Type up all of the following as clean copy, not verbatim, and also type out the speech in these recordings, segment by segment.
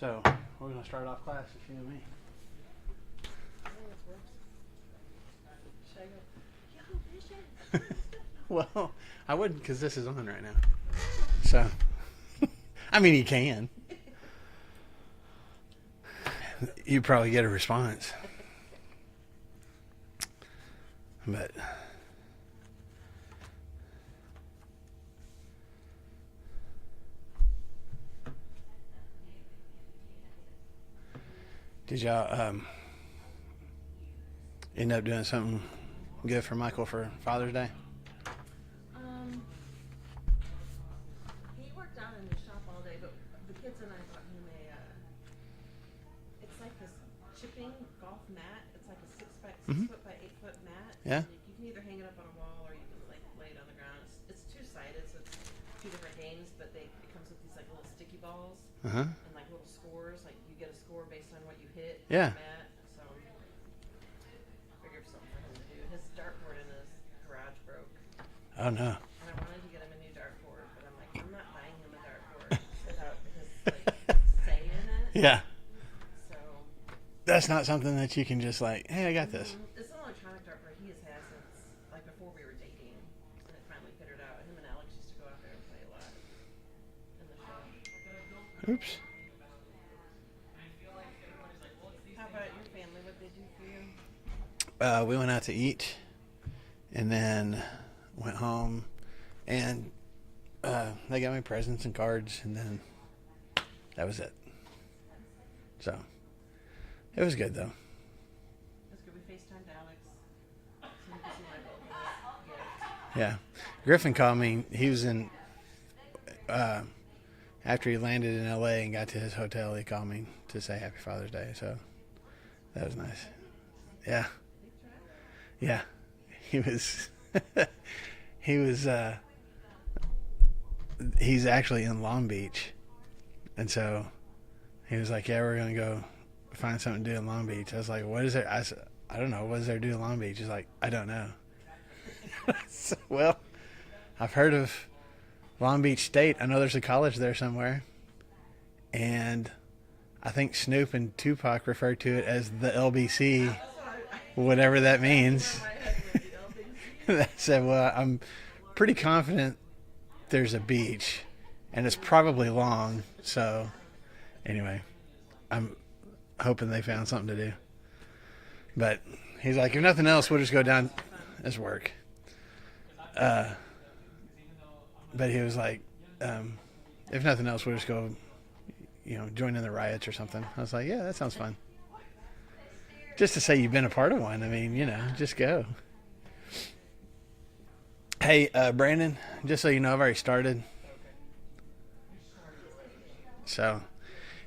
So we're going to start off class, if you and me. Well, I wouldn't because this is on right now. So, I mean, you can. You probably get a response. But did y'all end up doing something good for Michael for Father's Day? He worked out in the shop all day, but the kids and I bought him it's like this chipping golf mat. It's like a 6 foot by 8 foot mat. Yeah. You can either hang it up on a wall or you can like lay it on the ground. It's two-sided, so it's two different games, but it comes with these like little sticky balls and like little scores. Like you get a score based on what you hit. Yeah. On the mat. So I figured something for him to do. His dartboard in his garage broke. Oh no. And I wanted to get him a new dartboard, but I'm like, I'm not buying him a dartboard without his like say in it. Yeah. So That's not something that you can just like, hey, I got this. it's an electronic dartboard he has had since like before we were dating, and it finally figured out. Him and Alex used to go out there and play a lot in the shop. Oops. How about your family? What they do for you? We went out to eat and then went home and they got me presents and cards and then that was it. So it was good though. That's good. We FaceTimed Alex. So you can see my gift. Yeah. Griffin called me. He was in after he landed in LA and got to his hotel, he called me to say Happy Father's Day. So that was nice. Yeah. Yeah. He was he's actually in Long Beach. And so he was like, yeah, we're going to go find something to do in Long Beach. I was like, what is there? I said, I don't know. What is there to do in Long Beach? He's like, I don't know. So, well, I've heard of Long Beach State. I know there's a college there somewhere. And I think Snoop and Tupac referred to it as the LBC, whatever that means. I said, well, I'm pretty confident there's a beach, and it's probably long. So, anyway, I'm hoping they found something to do. But he's like, if nothing else, we'll just go down as work. But he was like, if nothing else, we'll just go, join in the riots or something. I was like, yeah, that sounds fun. Just to say you've been a part of one. I mean, just go. Hey, Brandon, just so you know, I've already started. So,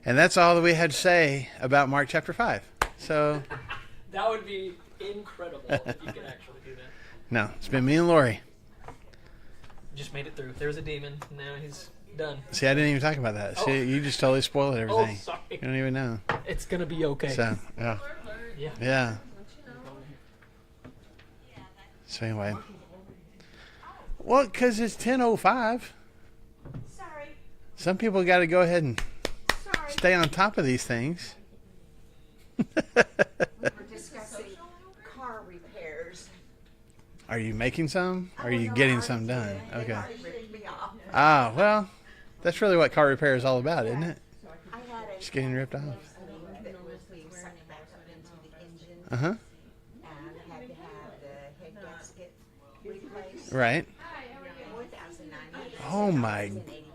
and that's all that we had to say about Mark chapter 5. So that would be incredible if you could actually do that. No, it's been me and Lori. Just made it through. There was a demon. Now he's done. See, I didn't even talk about that. See, you just totally spoiled everything. Oh, sorry. You don't even know. It's going to be okay. So, yeah. Yeah. Yeah. So anyway. Well, because it's 10:05. Sorry. Some people got to go ahead and Sorry. stay on top of these things. We're discussing car repairs. Are you making some? Or are you getting some done? Okay. Ripped me off. Ah, well, that's really what car repair is all about, isn't it? I had a Just getting ripped off. that was being sucked back up into the engine, Uh-huh. and had to have the head gasket replaced. Right. $4,900. Oh, my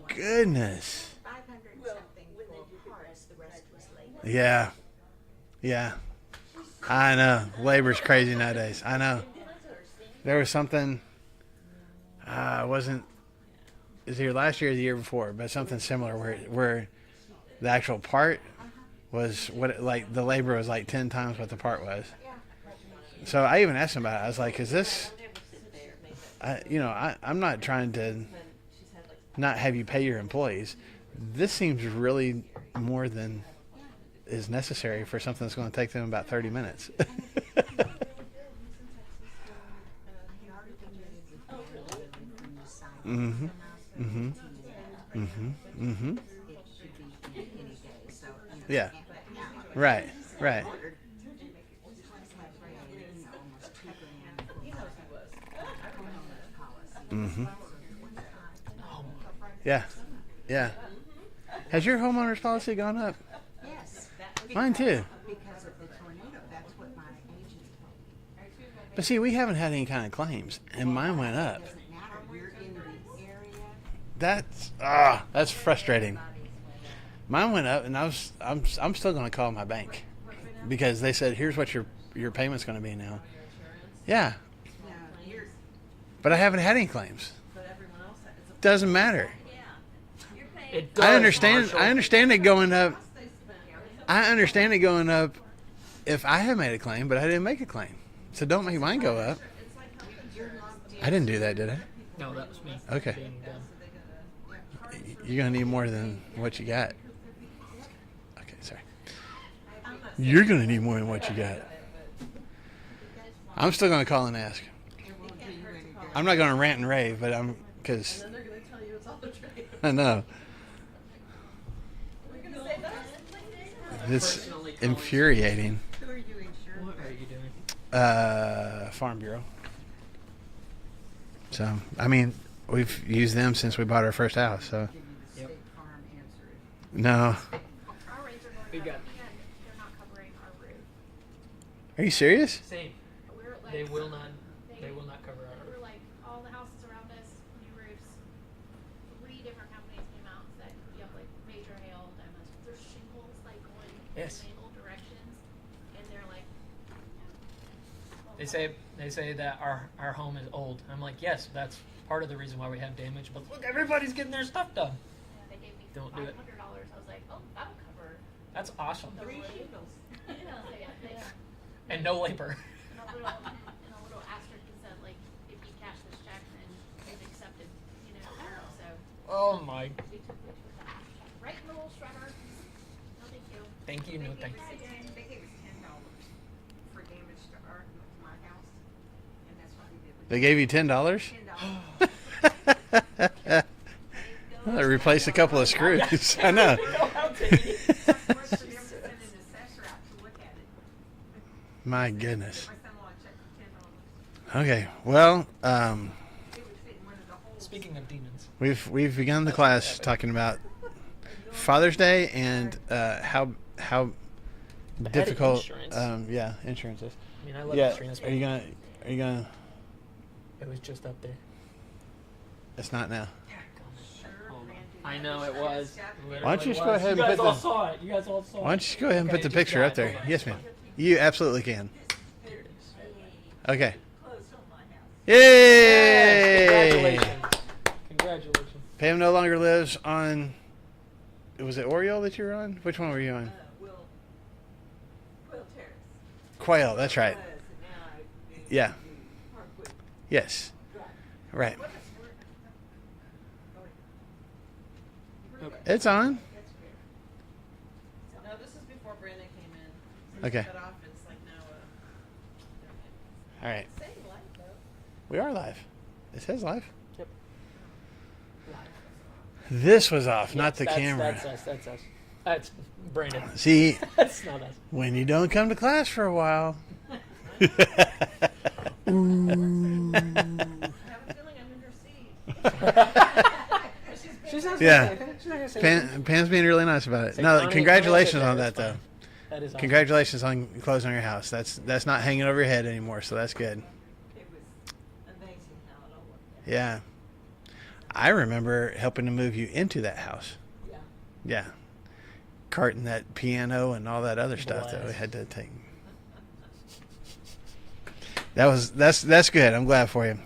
goodness. 500 something for parts. The rest was labor. Yeah. Yeah. I know. Labor's crazy nowadays. I know. There was something, wasn't, it was either last year or the year before, but something similar where the actual part was like the labor was like 10 times what the part was. So I even asked him about it. I was like, is this, I'm not trying to not have you pay your employees. This seems really more than is necessary for something that's going to take them about 30 minutes. Mm-hmm. Mm-hmm. Mm-hmm. Mm-hmm. It should be any day. So, Yeah. Right. Right. He knows he was. I remember that. Mm-hmm. Yeah. Yeah. Has your homeowner's policy gone up? Yes. Mine too. Because of the tornado, that's what my agent told me. But see, we haven't had any kind of claims, and mine went up. Doesn't matter, you're in the area. That's frustrating. Mine went up, and I'm still going to call my bank because they said, here's what your payment's going to be now. Yeah, No, you're, but I haven't had any claims. But everyone else, it's a Doesn't matter. It does, I understand. Marshall. I understand it going up. cost they spent. I understand it going up if I had made a claim, but I didn't make a claim, so don't make mine go up. It's like health insurance. I didn't do that, did I? No, that was me. Okay. Being dumb. You're gonna need more than what you got. Okay, sorry. You're gonna need more than what you got. I'm still gonna call and ask. it won't do you any good. I'm not gonna rant and rave, but because And then they're going to tell you it's all a trade. I know We're going to say that. it's Personally calling infuriating. Who are you insured What with? are you doing? Farm Bureau. So I mean, we've used them since we bought our first house. So Give you the Yep. State Farm answer. no, Our rates are We going got- up, and they're not covering our roof. are you serious? Same. We're like, They will not cover our We're like, all the houses around us, new roofs. 3 different companies came out and said, you have like major hail damage. There's shingles like going Yes. in all directions, and they're like, They say that our home is old. I'm like, yes, that's part of the reason why we have damage. But look, everybody's getting their stuff done. yeah, they gave me Don't $500. do it. I was like, oh, that'll cover. That's awesome. The roof. So yeah, And no labor. and a little asterisk that said like, if you cash this check, then it's accepted. You know, so. Oh my. We took that right in the little shredder. No, thank you. Thank you. No thank you. They gave us $10 for damage to my house, and that's what we did. They gave you $10. $10. Well, they replaced a couple of screws. I know. What's for them to send an assessor out to look at it? My goodness. My son-in-law checked for $10. Okay. Well, It would fit in one of the holes. Speaking of demons, we've begun the class talking about Father's Day and how Bad difficult insurance. insurance is. I mean, I love Yeah. insurance. Are you gonna? It was just up there. It's not now. I know it was. Why don't you just go Literally was. ahead and You guys put all the- saw it. You guys all saw it. Why don't you just go ahead and Okay, put the just picture up drive there? away. Yes, ma'am. You absolutely can. There it is. Okay. Close on my house. Yay! Congratulations. Congratulations. Pam no longer lives on. Was it Oriole that you were on? Which one were you on? Quill Terrace. Quail. That's right. Was, and now I do Yeah. Parkwood Yes. Drive. Right. What is where? Oh, wait. It's on. That's fair. No, this is before Brandon came in. Okay. Cut off, it's like now, All right. same life though. We are live. It says live. Yep. This was off, not Yes, the camera. That's us. That's us. That's Brandon. See, That's not us. when you don't come to class for a while. I have a feeling I'm in her seat. She's not Yeah. She's not gonna say anything. Pam's being really nice about it. Say, No, "Honey, congratulations honey, on that's that, though. fine." That is awesome. Congratulations on closing on your house. That's not hanging over your head anymore, so that's good. It was amazing how it all worked out. Yeah. I remember helping to move you into that house. Yeah. Yeah. Carting that piano and all that other stuff that we Blast. had to take. That's good. I'm glad for you.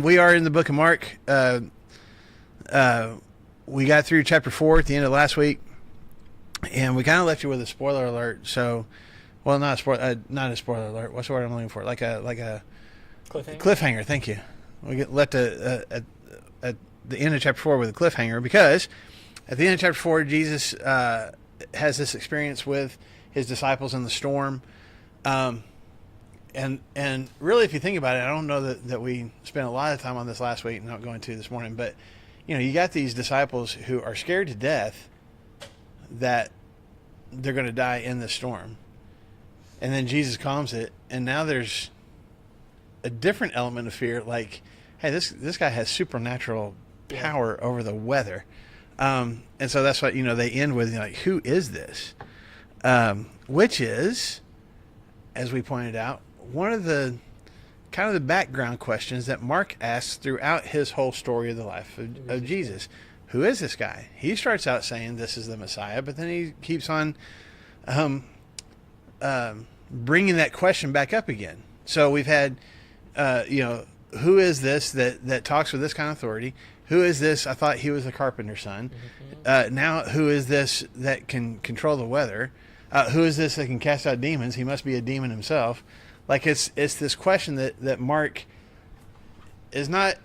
We are in the book of Mark. We got through chapter 4 at the end of last week, and we kind of left you with a spoiler alert. So, well, not a spoiler alert. What's the word I'm looking for? Like a Cliffhanger. cliffhanger. Thank you. We left at the end of chapter 4 with a cliffhanger because at the end of chapter 4, Jesus has this experience with his disciples in the storm. And really, if you think about it, I don't know that we spent a lot of time on this last week and not going to this morning, but you got these disciples who are scared to death that they're going to die in the storm. And then Jesus calms it, and now there's a different element of fear, like, hey, this guy has supernatural power over the weather. And so that's what, they end with, like, who is this? Which is, as we pointed out, one of the kind of the background questions that Mark asks throughout his whole story of the life of Jesus. Who is this guy? He starts out saying this is the Messiah, but then he keeps on bringing that question back up again. So we've had, who is this that talks with this kind of authority? Who is this? I thought he was a carpenter's son. Now, who is this that can control the weather? Who is this that can cast out demons? He must be a demon himself. Like, it's this question that Mark is not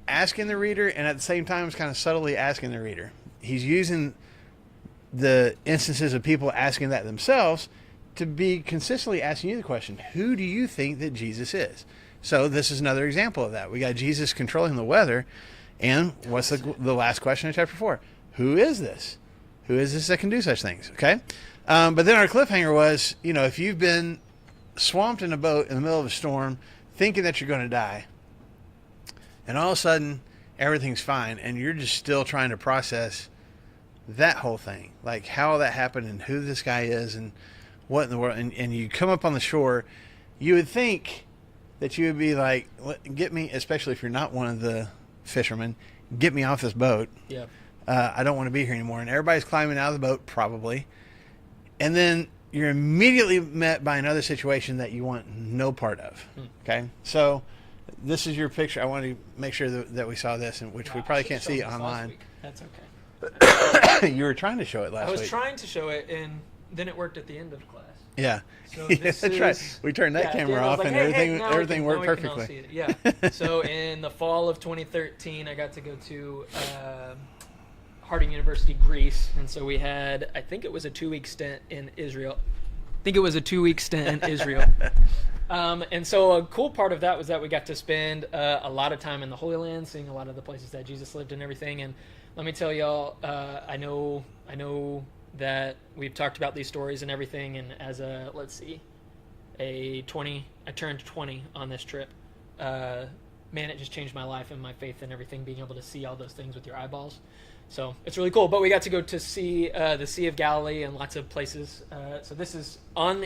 asking the reader, and at the same time is kind of subtly asking the reader. He's using the instances of people asking that themselves to be consistently asking you the question, who do you think that Jesus is? So this is another example of that. We got Jesus controlling the weather, and what's the last question in chapter 4? Who is this? Who is this that can do such things? Okay? But then our cliffhanger was, if you've been swamped in a boat in the middle of a storm, thinking that you're going to die, and all of a sudden everything's fine, and you're just still trying to process that whole thing, like how that happened and who this guy is and what in the world, and you come up on the shore, you would think that you would be like, get me, especially if you're not one of the fishermen, get me off this boat. Yeah. I don't want to be here anymore. And everybody's climbing out of the boat, probably. And then you're immediately met by another situation that you want no part of. Okay? So this is your picture. I wanted to make sure that we saw this, which we probably can't see online. That's okay. You were trying to show it last week. I was trying to show it, and then it worked at the end of class. Yeah. So Yeah, that's right. We turned that camera off, like, and hey, everything worked perfectly. Yeah. So in the fall of 2013, I got to go to Harding University, Greece, and so we had, I think it was a 2-week stint in Israel. And so a cool part of that was that we got to spend a lot of time in the Holy Land, seeing a lot of the places that Jesus lived and everything. And let me tell y'all, I know that we've talked about these stories and everything, and as I turned 20 on this trip. Man, it just changed my life and my faith and everything, being able to see all those things with your eyeballs. So it's really cool. But we got to go to see the Sea of Galilee and lots of places. So this is on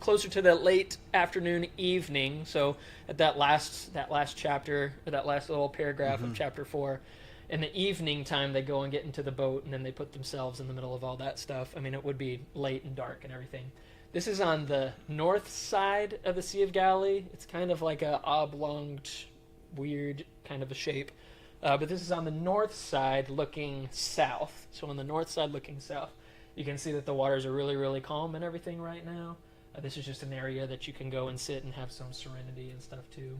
closer to the late afternoon, evening. So at that last chapter, or that last little paragraph of chapter 4, in the evening time, they go and get into the boat, and then they put themselves in the middle of all that stuff. I mean, it would be late and dark and everything. This is on the north side of the Sea of Galilee. It's kind of like a oblong, weird kind of a shape. But this is on the north side looking south. So on the north side looking south, you can see that the waters are really, really calm and everything right now. This is just an area that you can go and sit and have some serenity and stuff too.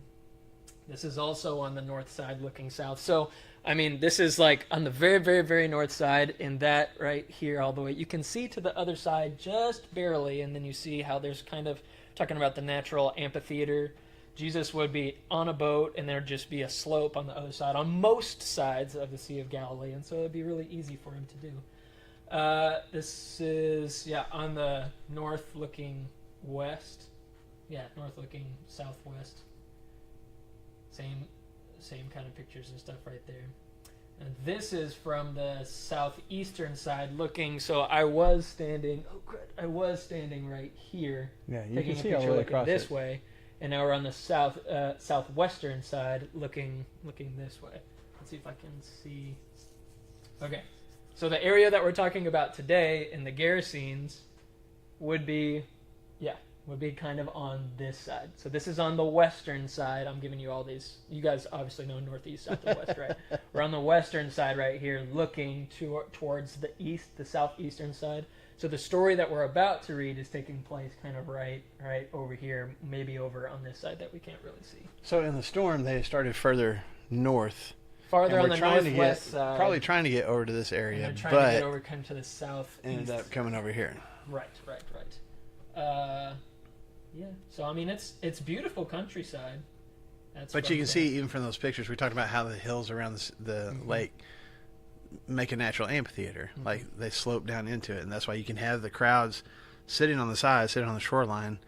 This is also on the north side looking south. So, I mean, this is like on the very, very, very north side, and that right here all the way. You can see to the other side just barely, and then you see how there's kind of, talking about the natural amphitheater. Jesus would be on a boat, and there'd just be a slope on the other side, on most sides of the Sea of Galilee, and so it'd be really easy for him to do. This is, on the north looking west. Yeah, north looking southwest. Same kind of pictures and stuff right there. And this is from the southeastern side looking, so I was standing right here. Yeah, you taking can see a all picture the way looking across this it. way. And now we're on the southwestern side looking this way. Let's see if I can see. Okay. So the area that we're talking about today in the Gerasenes would be kind of on this side. So this is on the western side. I'm giving you all these. You guys obviously know northeast, south, and west, right? We're on the western side right here, looking towards the east, the southeastern side. So the story that we're about to read is taking place kind of right over here, maybe over on this side that we can't really see. So in the storm, they started further north. Farther on the trying northwest side. Probably trying to get over to this area, And they're trying to get over kind of to the south. Ended up coming over here. Right. Yeah. So I mean, it's beautiful countryside. But you can see even from those pictures, we talked about how the hills around the lake, make a natural amphitheater. Like they slope down into it, and that's why you can have the crowds sitting on the side, sitting on the shoreline,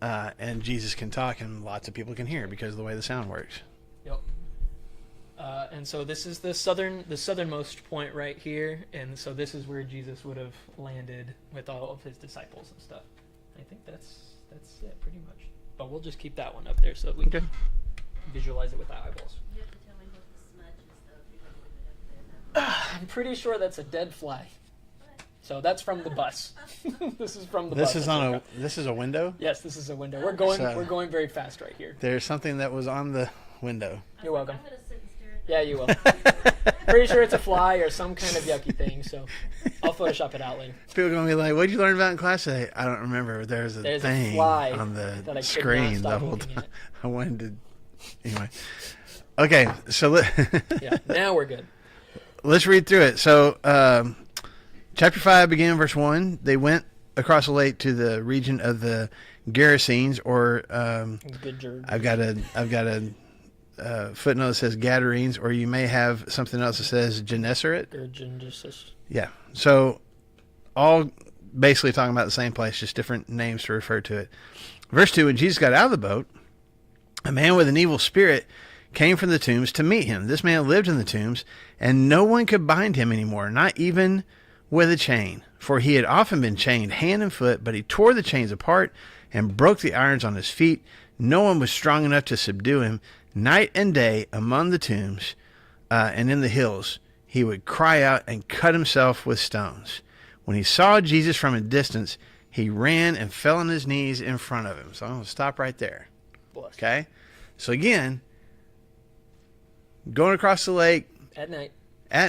and Jesus can talk, and lots of people can hear because of the way the sound works. Yep. And so this is the southernmost point right here, and so this is where Jesus would have landed with all of his disciples and stuff. I think that's it pretty much. But we'll just keep that one up there so that we can visualize it with our eyeballs. You have to tell me what the smudge is, though, if you're going to leave it up there. I'm pretty sure that's a dead fly. So that's from the bus. This is from the This bus. is this is a window. Yes, this is a window. We're going very fast right here. There's something that was on the window. You're welcome. I'm going to sit and stare at that. Yeah, you will. Pretty sure it's a fly or some kind of yucky thing, so I'll Photoshop it out later. People are going to be like, "What'd you learn about in class today?" I don't remember. There's a thing fly on that I the could not screen stop the whole looking time. at. I wanted to. Anyway. Okay, so Yeah, now we're good. let's read through it. So, chapter 5, beginning verse 1. They went across the lake to the region of the Gerasenes, or Good I've got a footnote that says Gadarenes, or you may have something else that says Gennesaret. Yeah. So, all basically talking about the same place, just different names to refer to it. Verse 2, when Jesus got out of the boat, a man with an evil spirit came from the tombs to meet him. This man lived in the tombs, and no one could bind him anymore, not even with a chain. For he had often been chained hand and foot, but he tore the chains apart and broke the irons on his feet. No one was strong enough to subdue him. Night and day among the tombs and in the hills, he would cry out and cut himself with stones. When he saw Jesus from a distance, he ran and fell on his knees in front of him. So I'm going to stop right there. Okay? So again, going across the lake at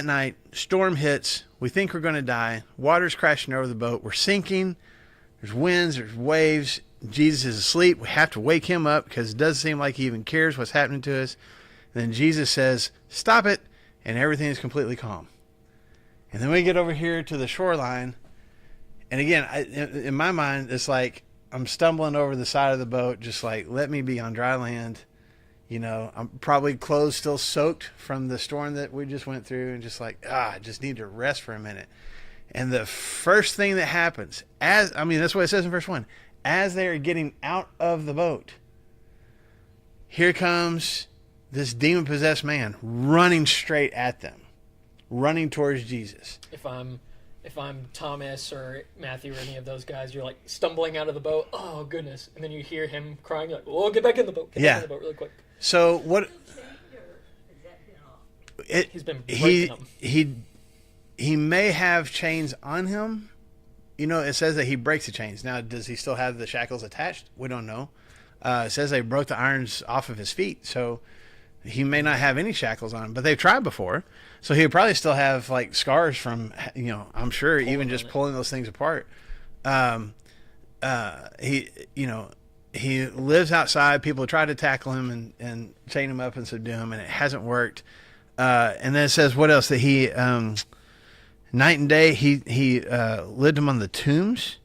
night, storm hits. We think we're going to die. Water's crashing over the boat. We're sinking. There's winds. There's waves. Jesus is asleep. We have to wake him up because it doesn't seem like he even cares what's happening to us. And then Jesus says, "Stop it," and everything is completely calm. And then we get over here to the shoreline. And again, in my mind, it's like I'm stumbling over the side of the boat, just like, let me be on dry land. You know, I'm probably clothes still soaked from the storm that we just went through, and just like, I just need to rest for a minute. And the first thing that happens, that's what it says in verse 1, as they are getting out of the boat, here comes this demon-possessed man running straight at them, running towards Jesus. If I'm Thomas or Matthew or any of those guys, you're like stumbling out of the boat. Oh goodness! And then you hear him crying. You're like, "Oh, get back in the boat! Get back in the boat really quick!" So what? He's been breaking them. He may have chains on him. You know, it says that he breaks the chains. Now, does he still have the shackles attached? We don't know. It says they broke the irons off of his feet, so he may not have any shackles on him. But they've tried before, so he would probably still have like scars from, I'm sure even just pulling those things apart. He lives outside. People try to tackle him and chain him up and subdue him, and it hasn't worked. And then it says what else? That he night and day he lived among the tombs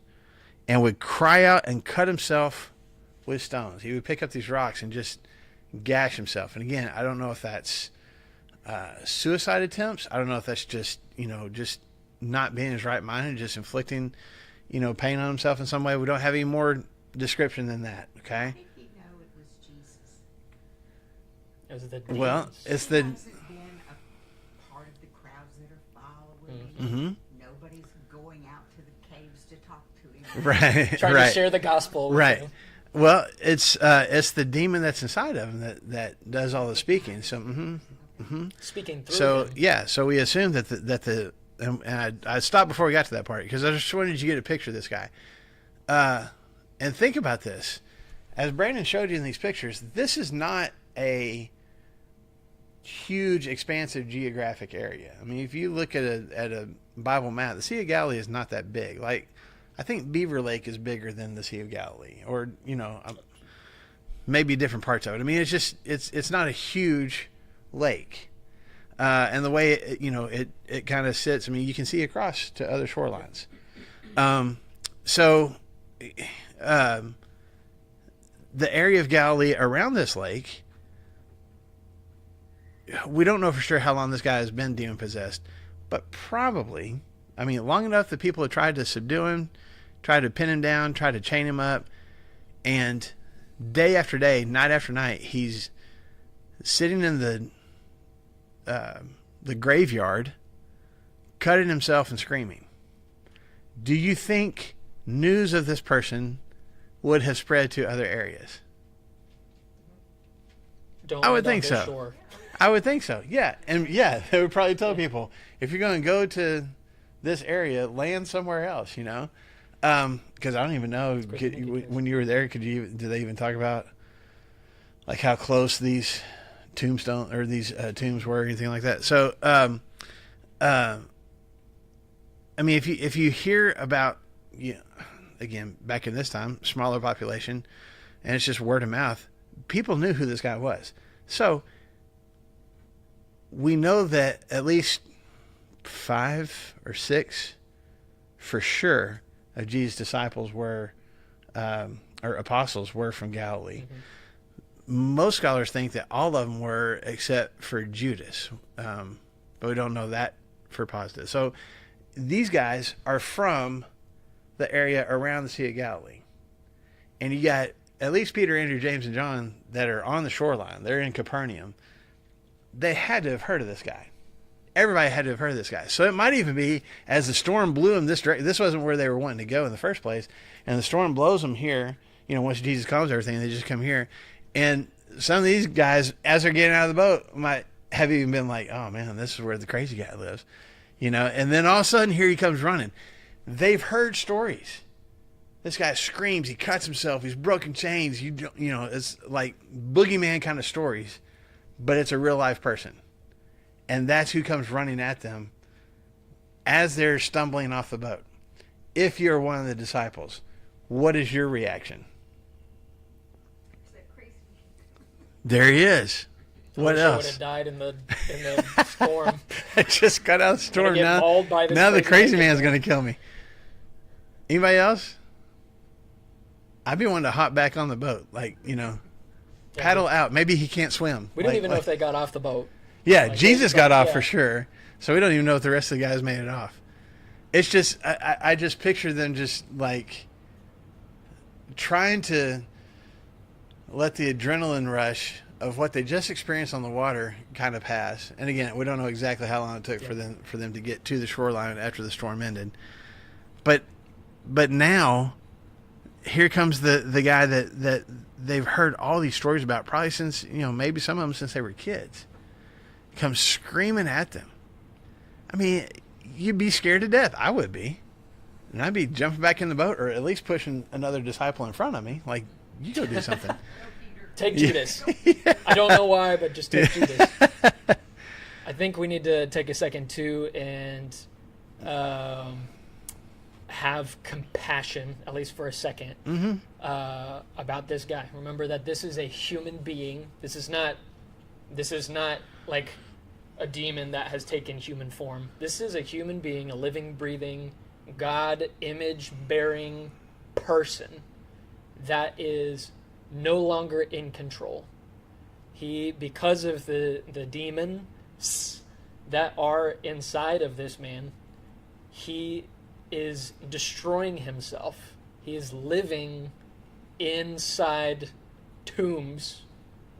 and would cry out and cut himself with stones. He would pick up these rocks and just gash himself. And again, I don't know if that's suicide attempts. I don't know if that's just not being in his right mind and just inflicting pain on himself in some way. We don't have any more description than that. Okay. How did he know it was Jesus? Well, it's the. He hasn't been a part of the crowds that are following him. Mm-hmm. Nobody's going out to the caves to talk to him. Right. Trying to share the gospel. Right. You. Well, it's the demon that's inside of him that does all the speaking. So, Speaking through. So him. yeah. So we assume that and I stopped before we got to that part because I just wanted you to get a picture of this guy. And think about this. As Brandon showed you in these pictures, this is not a huge, expansive geographic area. I mean, if you look at a Bible map, the Sea of Galilee is not that big. Like, I think Beaver Lake is bigger than the Sea of Galilee, or maybe different parts of it. I mean, it's not a huge lake, and the way it kind of sits. I mean, you can see across to other shorelines. The area of Galilee around this lake, we don't know for sure how long this guy has been demon possessed, but probably, I mean, long enough that people have tried to subdue him, tried to pin him down, tried to chain him up, and day after day, night after night, he's sitting in the graveyard, cutting himself and screaming. Do you think news of this person would have spread to other areas? I would think so. Shore. I would think so. Yeah. And yeah, they would probably tell people, if you're going to go to this area, land somewhere else, you know? Because I don't even know, when you were there, did they even talk about like how close these tombs were or anything like that? So, I mean, if you hear about, again, back in this time, smaller population, and it's just word of mouth, people knew who this guy was. So we know that at least 5 or 6 for sure of Jesus' disciples were, or apostles were, from Galilee. Mm-hmm. Most scholars think that all of them were except for Judas, but we don't know that for positive. So these guys are from the area around the Sea of Galilee. And you got at least Peter, Andrew, James, and John that are on the shoreline. They're in Capernaum. They had to have heard of this guy. Everybody had to have heard of this guy. So it might even be, as the storm blew them this direction, this wasn't where they were wanting to go in the first place, and the storm blows them here, once Jesus calms everything, they just come here. And some of these guys, as they're getting out of the boat, might have even been like, oh man, this is where the crazy guy lives. And then all of a sudden, here he comes running. They've heard stories. This guy screams, he cuts himself, he's broken chains, it's like boogeyman kind of stories, but it's a real life person. And that's who comes running at them as they're stumbling off the boat. If you're one of the disciples, what is your reaction? There he is. What else? Would have died in the storm. I just got out of the storm now. Now the crazy man's going to kill me. Anybody else? I'd be wanting to hop back on the boat, paddle out. Maybe he can't swim. We don't even know if they got off the boat. Yeah, Jesus got off for sure. So we don't even know if the rest of the guys made it off. It's just, I just picture them just like trying to let the adrenaline rush of what they just experienced on the water kind of pass. And again, we don't know exactly how long it took for them to get to the shoreline after the storm ended. But now, here comes the guy that they've heard all these stories about, probably since, maybe some of them since they were kids. Comes screaming at them. I mean, you'd be scared to death. I would be. And I'd be jumping back in the boat, or at least pushing another disciple in front of me. Like, you go do something. Take Judas. Yeah. I don't know why, but just take Judas. I think we need to take a second, too, and have compassion, at least for a second, about this guy. Remember that this is a human being. This is not like a demon that has taken human form. This is a human being, a living, breathing, God image-bearing person that is no longer in control. Because of the demons that are inside of this man, he is destroying himself. He is living inside tombs,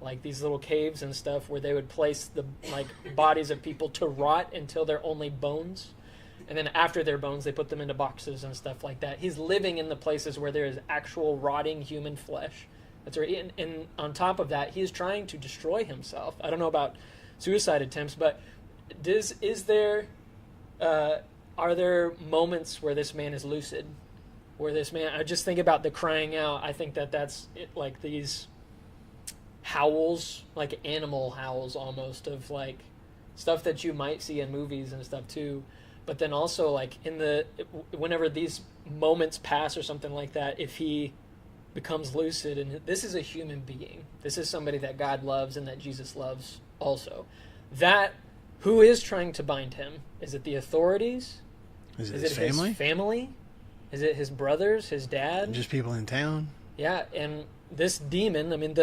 like these little caves and stuff, where they would place the bodies of people to rot until they're only bones, and then after their bones they put them into boxes and stuff like that. He's living in the places where there is actual rotting human flesh. That's right. And on top of that, he's trying to destroy himself. I don't know about suicide attempts, but are there moments where this man is lucid? Where this man, I just think about the crying out. I think that's it, like these howls, like animal howls almost, of like stuff that you might see in movies and stuff too. But then also like whenever these moments pass or something like that, if he becomes lucid, and this is a human being, this is somebody that God loves and that Jesus loves also, that who is trying to bind him? Is it the authorities? Is it his family? His family? Is it his brothers, his dad? Just people in town? Yeah, and this demon, I mean,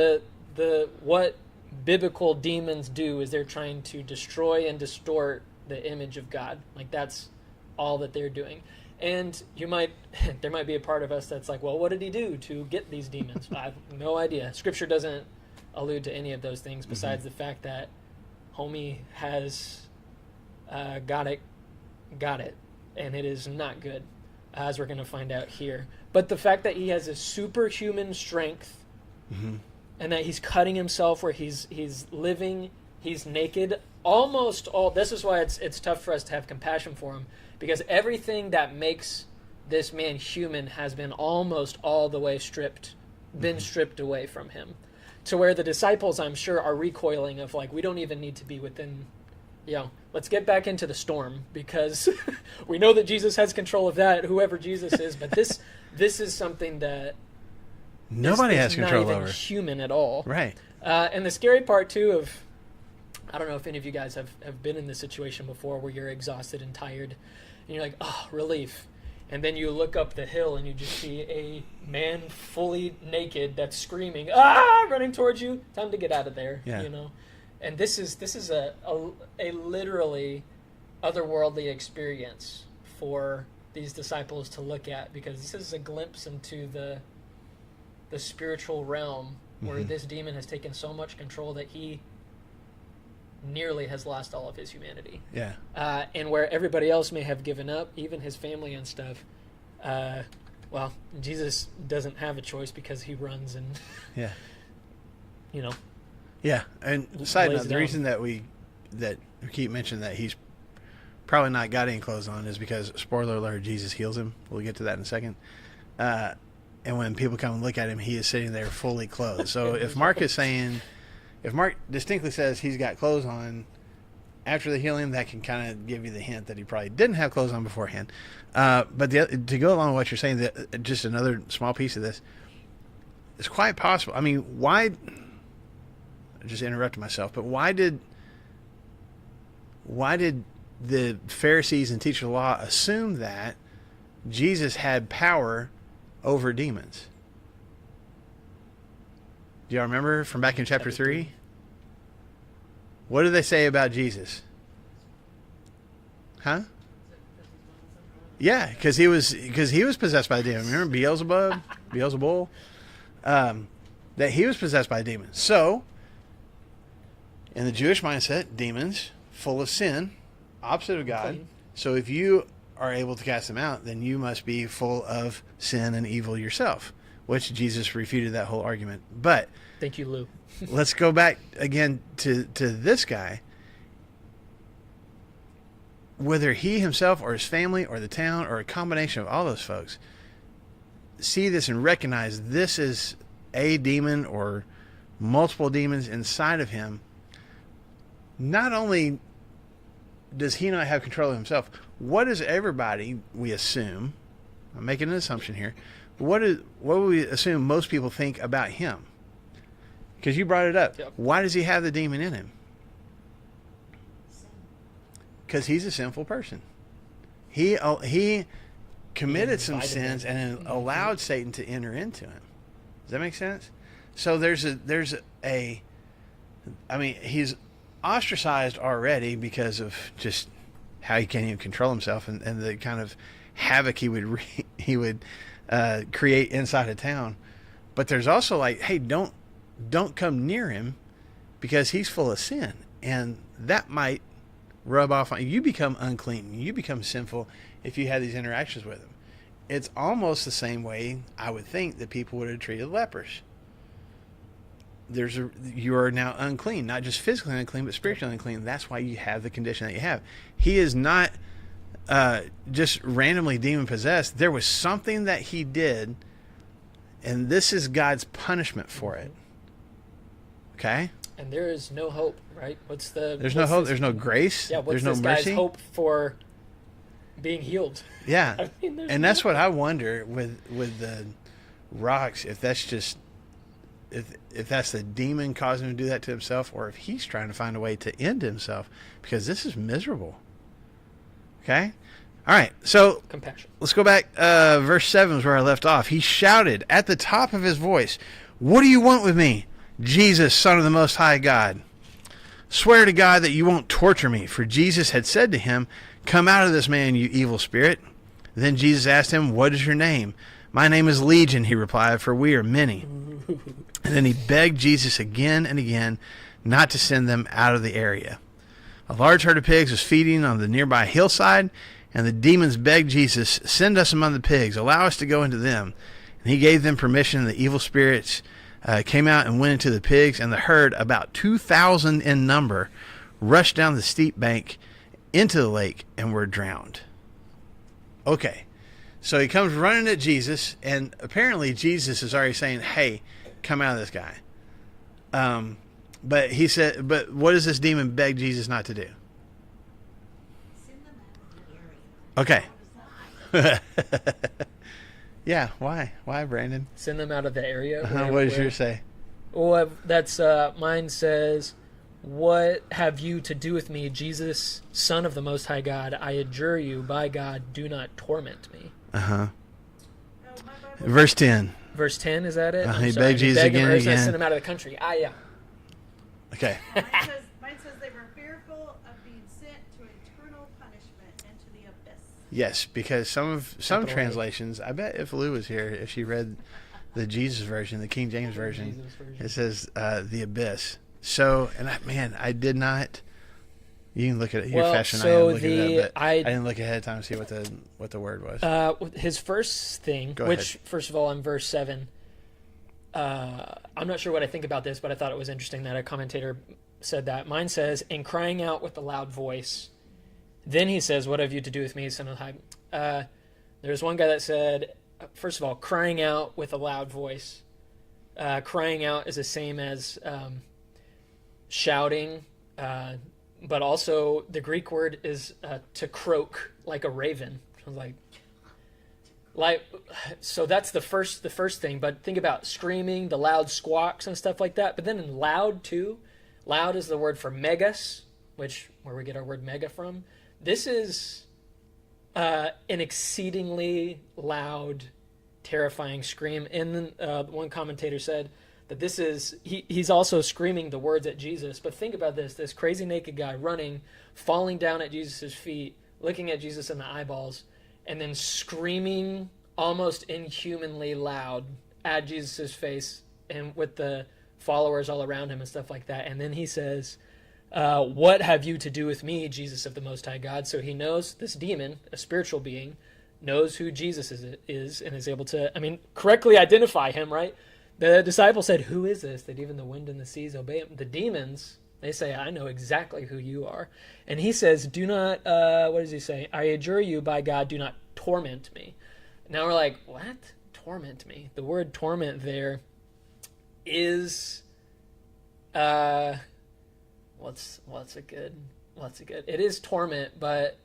what biblical demons do is they're trying to destroy and distort the image of God. Like, that's all that they're doing. And there might be a part of us that's like, well, what did he do to get these demons? I have no idea. Scripture doesn't allude to any of those things besides the fact that homie has got it, and it is not good, as we're going to find out here. But the fact that he has a superhuman strength, and that he's cutting himself where he's living, he's naked, almost all. This is why it's tough for us to have compassion for him, because everything that makes this man human has been almost all the way stripped away from him, to where the disciples, I'm sure, are recoiling of like, we don't even need to be within, let's get back into the storm, because we know that Jesus has control of that, whoever Jesus is, but this is something that nobody has control not even over. Human at all. Right. And the scary part too of, I don't know if any of you guys have been in this situation before where you're exhausted and tired and you're like, oh, relief. And then you look up the hill and you just see a man fully naked that's screaming, running towards you. Time to get out of there. Yeah. And this is a literally otherworldly experience for these disciples to look at, because this is a glimpse into the spiritual realm where this demon has taken so much control that he nearly has lost all of his humanity. Yeah. And where everybody else may have given up, even his family and stuff, well, Jesus doesn't have a choice because he runs and, Yeah. you Yeah. And side lays note, it the down. reason that we keep mentioning that he's probably not got any clothes on is because, spoiler alert, Jesus heals him. We'll get to that in a second. And when people come and look at him, he is sitting there fully clothed. So if Mark distinctly says he's got clothes on after the healing, that can kind of give you the hint that he probably didn't have clothes on beforehand. But to go along with what you're saying, that just another small piece of this, it's quite possible. I mean, why? I just interrupted myself. But why did the Pharisees and teachers of the law assume that Jesus had power over demons? Do y'all remember from back in chapter 3? What did they say about Jesus? Huh? Yeah, because he was possessed by a demon. Remember Beelzebul? That he was possessed by a demon. So, in the Jewish mindset, demons, full of sin, opposite of God. Clean. So if you are able to cast them out, then you must be full of sin and evil yourself, which Jesus refuted that whole argument. But thank you, Lou. let's go back again to this guy. Whether he himself or his family or the town or a combination of all those folks see this and recognize this is a demon or multiple demons inside of him, not only does he not have control of himself, what is everybody, we assume, I'm making an assumption here, what would we assume most people think about him? Because you brought it up. Yep. Why does he have the demon in him? Because he's a sinful person. He committed some Invited sins him. and allowed Satan to enter into him. Does that make sense? So he's ostracized already because of just how he can't even control himself and the kind of havoc he would create inside of town. But there's also like, hey, don't come near him because he's full of sin, and that might rub off on you. You become unclean. You become sinful if you have these interactions with him. It's almost the same way I would think that people would have treated lepers. You are now unclean, not just physically unclean, but spiritually unclean. That's why you have the condition that you have. He is not just randomly demon possessed. There was something that he did, and this is God's punishment for it. Okay? And there is no hope, right? There's no hope. There's no grace. Yeah, what's there's no this mercy. guy's hope for being healed? Yeah. I mean, there's And no that's what hope. I wonder with the rocks, if that's just if that's the demon causing him to do that to himself, or if he's trying to find a way to end himself, because this is miserable. Okay? All right. So Compassion. let's go back. Verse 7 is where I left off. He shouted at the top of his voice, "What do you want with me, Jesus, Son of the Most High God?" Swear to God that you won't torture me. For Jesus had said to him, come out of this man, you evil spirit. Then Jesus asked him, what is your name? My name is Legion, he replied, for we are many. And then he begged Jesus again and again not to send them out of the area. A large herd of pigs was feeding on the nearby hillside, and the demons begged Jesus, send us among the pigs, allow us to go into them. And he gave them permission. The evil spirits came out and went into the pigs, and the herd, about 2,000 in number, rushed down the steep bank into the lake and were drowned. Okay, so he comes running at Jesus, and apparently Jesus is already saying, hey, come out of this guy. But he said, but what does this demon beg Jesus not to do? Send them out of the area. Okay. Yeah, why? Why, Brandon? Send them out of the area. What does yours say? Well, that's mine says, what have you to do with me, Jesus, Son of the Most High God? I adjure you, by God, do not torment me. Uh-huh. No, my Bible Verse 10. Verse 10, is that it? He I'm sorry. begged Jesus again and again. Send them out of the country. Yeah. Okay. mine says they were fearful of being sent to eternal punishment and to the abyss. Yes, because some Capital A. translations, I bet if Lou was here, if she read the Jesus version, the King James version, Jesus version. it says the abyss. So, and I did not. You can look at it. You're Well, fashion. so I didn't look at it, but I didn't look ahead of time to see what the word was. his first thing, Go which, ahead. first of all, in verse 7, I'm not sure what I think about this, but I thought it was interesting that a commentator said that. Mine says, in crying out with a loud voice. Then he says, what have you to do with me, Son of the High? There's one guy that said, first of all, crying out with a loud voice. Crying out is the same as shouting, but also the Greek word is to croak like a raven. I was like, so that's the first thing. But think about screaming, the loud squawks and stuff like that. But then in loud too, loud is the word for megas, where we get our word mega from. This is an exceedingly loud, terrifying scream. And then one commentator said that this is, he's also screaming the words at Jesus. But think about this crazy naked guy running, falling down at Jesus' feet, looking at Jesus in the eyeballs, and then screaming almost inhumanly loud at Jesus' face and with the followers all around him and stuff like that. And then he says, what have you to do with me, Jesus of the Most High God? So he knows this demon, a spiritual being, knows who Jesus is and is able to, correctly identify him, right? The disciples said, who is this that even the wind and the seas obey him? The demons, they say, I know exactly who you are. And he says, do not, what does he say? I adjure you by God, do not torment me. Now we're like, what? Torment me? The word torment there is, what's a good? It is torment, but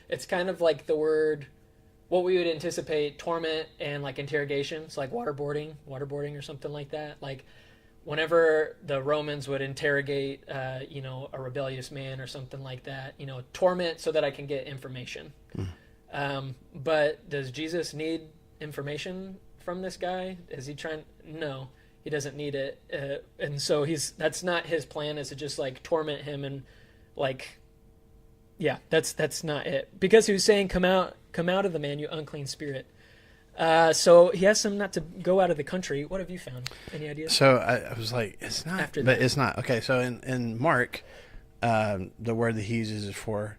it's kind of like the word, what we would anticipate torment and like interrogation. It's like waterboarding or something like that. Like whenever the Romans would interrogate, a rebellious man or something like that, torment so that I can get information. But does Jesus need information from this guy? Is he trying? No, he doesn't need it. And so that's not his plan, is to just like torment him and like, yeah, that's not it. Because he was saying, come out of the man, you unclean spirit. So he asked him not to go out of the country. What have you found? Any ideas? So I was like, it's not, After but that. it's not. Okay, so in Mark, the word that he uses is for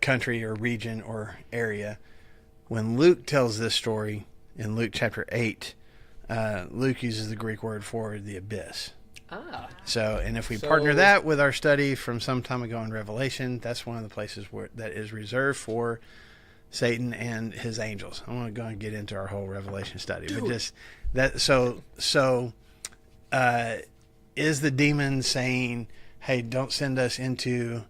country or region or area. When Luke tells this story in Luke chapter 8, Luke uses the Greek word for the abyss. So, and if we partner that with our study from some time ago in Revelation, that's one of the places that is reserved for Satan and his angels. I want to go and get into our whole Revelation study, but just that. So, is the demon saying, "Hey, don't send us into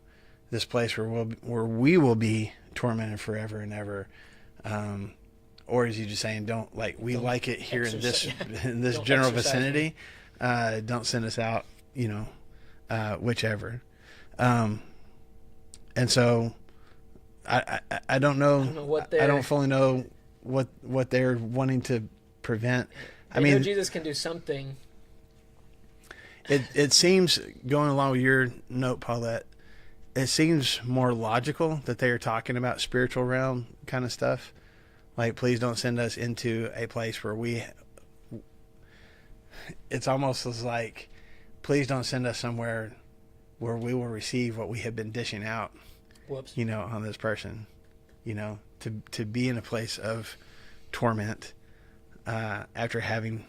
this place where we will be tormented forever and ever," or is he just saying, "Don't like it here in this general vicinity? Don't send us out, whichever." And so I don't know. I don't fully know what they're wanting to prevent. I know Jesus can do something. it seems, going along with your note, Paulette, it seems more logical that they are talking about spiritual realm kind of stuff. Like, please don't send us into a place where it's almost as like, please don't send us somewhere where we will receive what we have been dishing out, Whoops. on this person, to be in a place of torment, after having,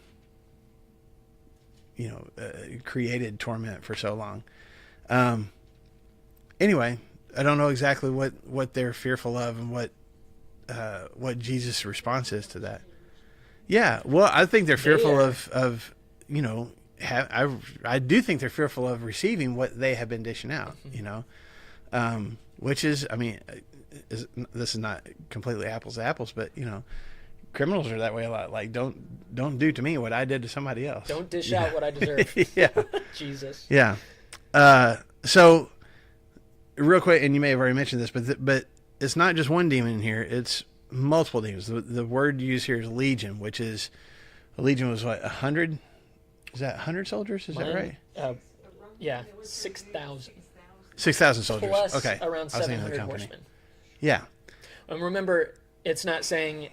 created torment for so long. Anyway, I don't know exactly what they're fearful of and what Jesus' response is to that. Yeah, well, I think they're fearful of I do think they're fearful of receiving what they have been dishing out, which is, this is not completely apples to apples, but criminals are that way a lot. Like, don't do to me what I did to somebody else. Don't dish out what I deserve. Yeah. Jesus. Yeah. So real quick, and you may have already mentioned this, but it's not just one demon in here. It's multiple demons. The word used here is legion, which is, a legion was what, 100? Is that 100 soldiers? Is that right? Yeah, 6,000. 6,000 soldiers. Plus Okay. around I was thinking of 700 the company. horsemen. Yeah. And remember, it's not saying,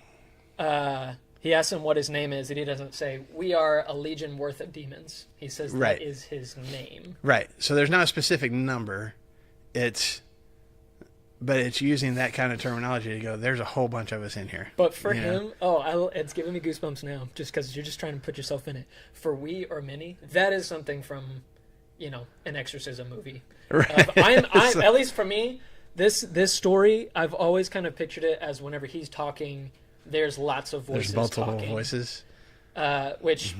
he asks him what his name is, and he doesn't say, we are a legion worth of demons. He says Right. that is his name. Right. So there's not a specific number. But it's using that kind of terminology to go, there's a whole bunch of us in here. But for him, it's giving me goosebumps now, just because you're just trying to put yourself in it. For we or many, that is something from, an exorcism movie. Right. At least for me, this story, I've always kind of pictured it as whenever he's talking, there's lots of voices. There's multiple talking, voices. which,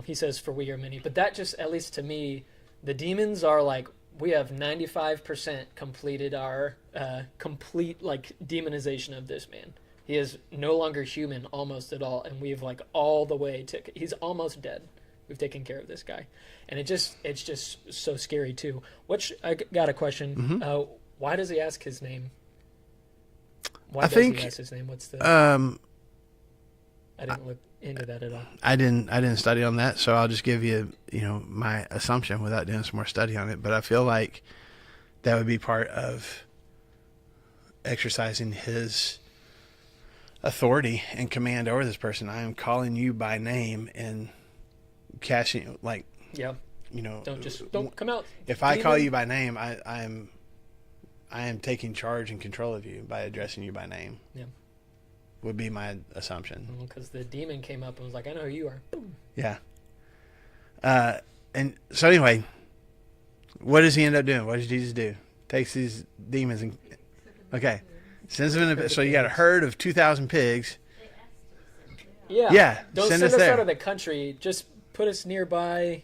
he says for we or many, but that just, at least to me, the demons are like, we have 95% completed our complete demonization of this man. He is no longer human almost at all, and we've all the way to, he's almost dead. We've taken care of this guy, and it's just so scary too. Which I got a question. Mm-hmm. Why does he ask his name? Why I does think he ask his name? What's the? I didn't look into that at all. I didn't study on that, so I'll just give you, my assumption without doing some more study on it. But I feel like that would be part of exercising his authority and command over this person. I am calling you by name and casting, Yeah. Don't come out. If I call you by name, I am taking charge and control of you by addressing you by name. Yeah. Would be my assumption. Because the demon came up and was like, I know who you are. Boom. Yeah. And so anyway, what does he end up doing? What does Jesus do? Takes these demons and sends them in. So you got a herd of 2,000 pigs. Yeah. Yeah. Don't send us there. out of the country. Just put us nearby.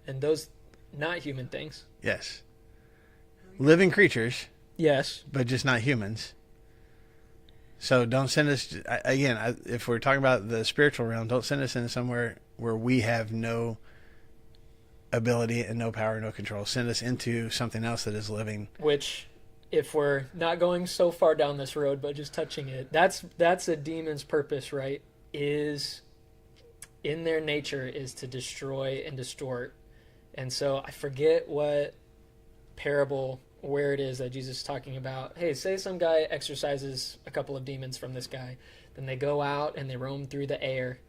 And those not human things. Yes. Living creatures, Yes. but just not humans. So don't send us, again, if we're talking about the spiritual realm, don't send us into somewhere where we have no ability and no power, no control. Send us into something else that is living. Which, if we're not going so far down this road, but just touching it, that's a demon's purpose, right? Is, in their nature, is to destroy and distort. And so I forget what parable, where it is that Jesus is talking about. Hey, say some guy exorcises a couple of demons from this guy. Then they go out and they roam through the air.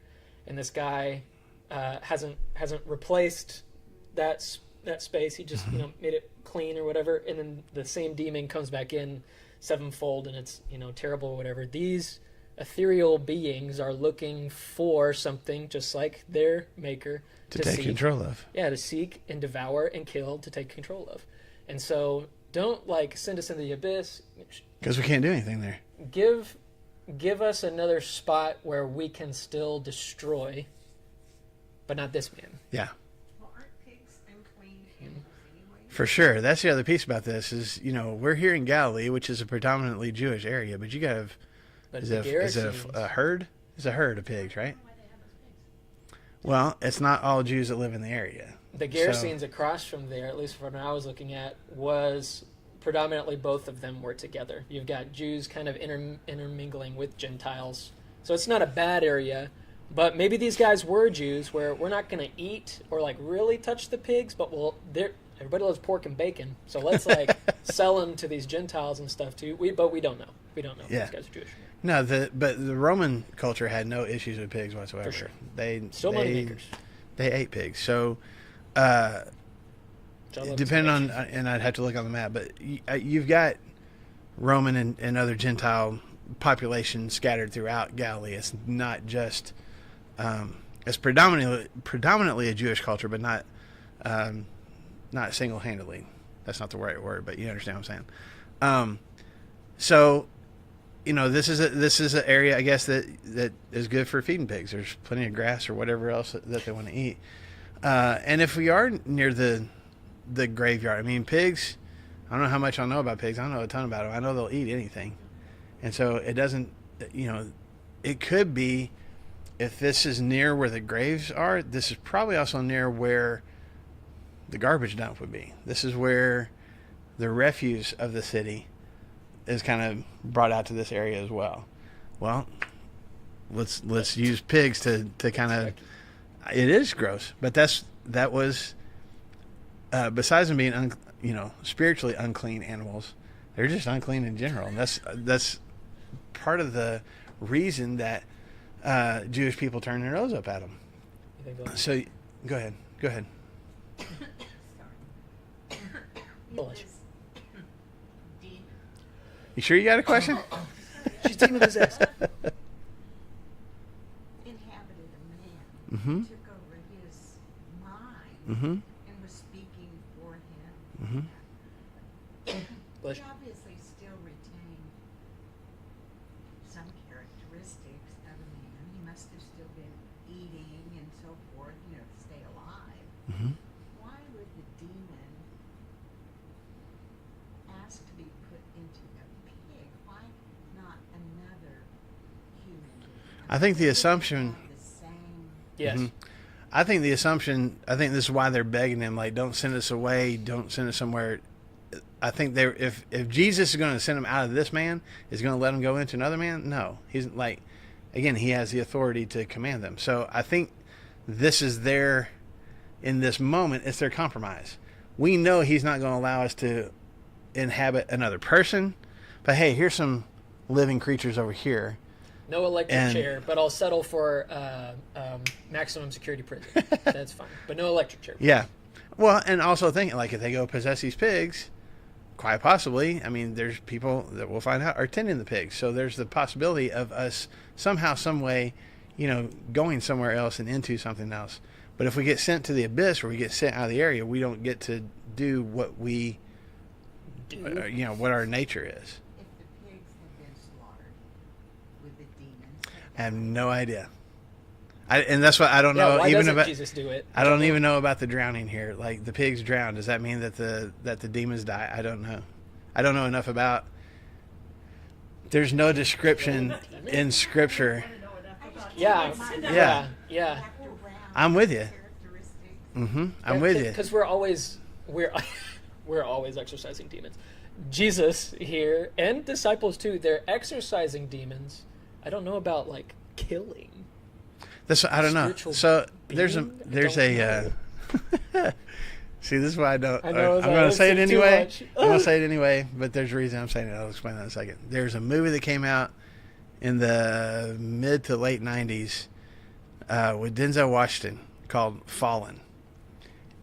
And this guy hasn't replaced that space. He just made it clean or whatever. And then the same demon comes back in sevenfold, and it's terrible or whatever. These ethereal beings are looking for something just like their maker To take control of. Yeah, to seek and devour and kill, to take control of. And so don't send us into the abyss. Because we can't do anything there. Give us another spot where we can still destroy, but not this man. Yeah. Well, aren't pigs unclean animals anyway? For sure. That's the other piece about this is, we're here in Galilee, which is a predominantly Jewish area, but you got to have, But is the it Gerasenes- a herd? It's a herd of pigs, right? Well, it's not all Jews that live in the area. The Gerasenes across from there, at least from what I was looking at, was predominantly both of them were together. You've got Jews kind of intermingling with Gentiles. So it's not a bad area, But maybe these guys were Jews, where we're not going to eat or like really touch the pigs, but everybody loves pork and bacon, so let's like sell them to these Gentiles and stuff too. But we don't know. We don't know if these guys are Jewish. No, but the Roman culture had no issues with pigs whatsoever. For sure. Still money makers. They ate pigs. So, depending on, and I'd have to look on the map, but you've got Roman and other Gentile population scattered throughout Galilee. It's not just it's predominantly a Jewish culture, but not single-handedly. That's not the right word, but you understand what I'm saying. So, this is an area, I guess, that is good for feeding pigs. There's plenty of grass or whatever else that they want to eat. And if we are near the graveyard, I mean, pigs, I don't know how much I know about pigs. I don't know a ton about them. I know they'll eat anything. And so it doesn't, it could be, if this is near where the graves are, this is probably also near where the garbage dump would be. This is where the refuse of the city is kind of brought out to this area as well. Well, let's use pigs to kind of, it is gross, but that was, besides them being spiritually unclean animals, they're just unclean in general. And that's part of the reason that Jewish people turn their nose up at them. So, go ahead. Bullish. You sure you got a question? She's demon possessed. Inhabited a man, Mm-hmm. took over his mind, Mm-hmm. and was speaking for him. Mm-hmm. Bless He you. obviously still retained some characteristics of a man. He must have still been eating and so forth, to stay alive. Mm-hmm. Why would the demon ask to be put into a pig? Why not another human being? I think the They would assumption- have the same. Yes. Mm-hmm. I think this is why they're begging him, like, don't send us away, don't send us somewhere. I think if Jesus is going to send him out of this man, is going to let him go into another man? No. He's like, again, he has the authority to command them. So I think this is in this moment, it's their compromise. We know he's not going to allow us to inhabit another person, but hey, here's some living creatures over here. No electric chair, but I'll settle for maximum security prison. That's fine. But no electric chair. Yeah. Well, and also thinking, like, if they go possess these pigs, quite possibly, I mean, there's people that we'll find out are tending the pigs. So there's the possibility of us somehow, some way, going somewhere else and into something else. But if we get sent to the abyss, or we get sent out of the area, we don't get to do what we, what our nature is. If the pigs had been slaughtered, would the demons I have no idea. And that's what I don't Yeah, know. why Even doesn't about Jesus do it? I don't even know about the drowning here. Like, the pigs drowned. Does that mean that the demons die? I don't know. I don't know enough about. There's no description in Scripture. Yeah. Yeah. I'm with you. characteristics? I'm with you. Because we're always exercising demons. Jesus here and disciples too. They're exercising demons. I don't know about like killing. I don't know. Spiritual So there's being? a see, this is why I don't. I know, I'm going to say it it's too anyway. much. I'm going to say it anyway, but there's a reason I'm saying it. I'll explain that in a second. There's a movie that came out in the mid to late 90s with Denzel Washington called Fallen.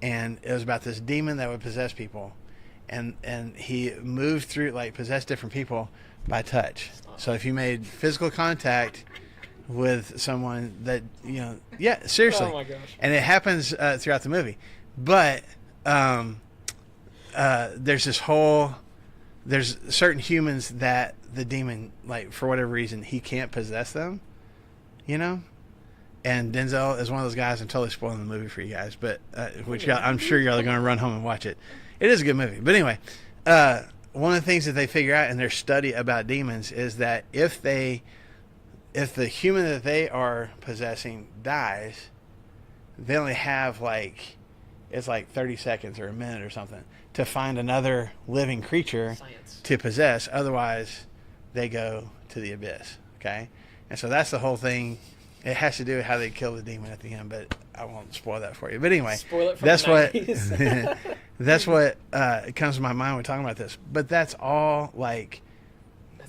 And it was about this demon that would possess people. And he moved through, like, possessed different people by touch. So if you made physical contact with someone that, yeah, seriously. Oh my gosh. And it happens throughout the movie. But there's certain humans that the demon, like, for whatever reason, he can't possess them, And Denzel is one of those guys. I'm totally spoiling the movie for you guys, but I'm sure y'all are going to run home and watch it. It is a good movie. But anyway, one of the things that they figure out in their study about demons is that if the human that they are possessing dies, they only have it's like 30 seconds or a minute or something to find another living creature Science. to possess. Otherwise, they go to the abyss. Okay? And so that's the whole thing It has to do with how they kill the demon at the end, but I won't spoil that for you. But anyway, Spoil it from that's the what 90s. that's what comes to my mind when talking about this. But that's all like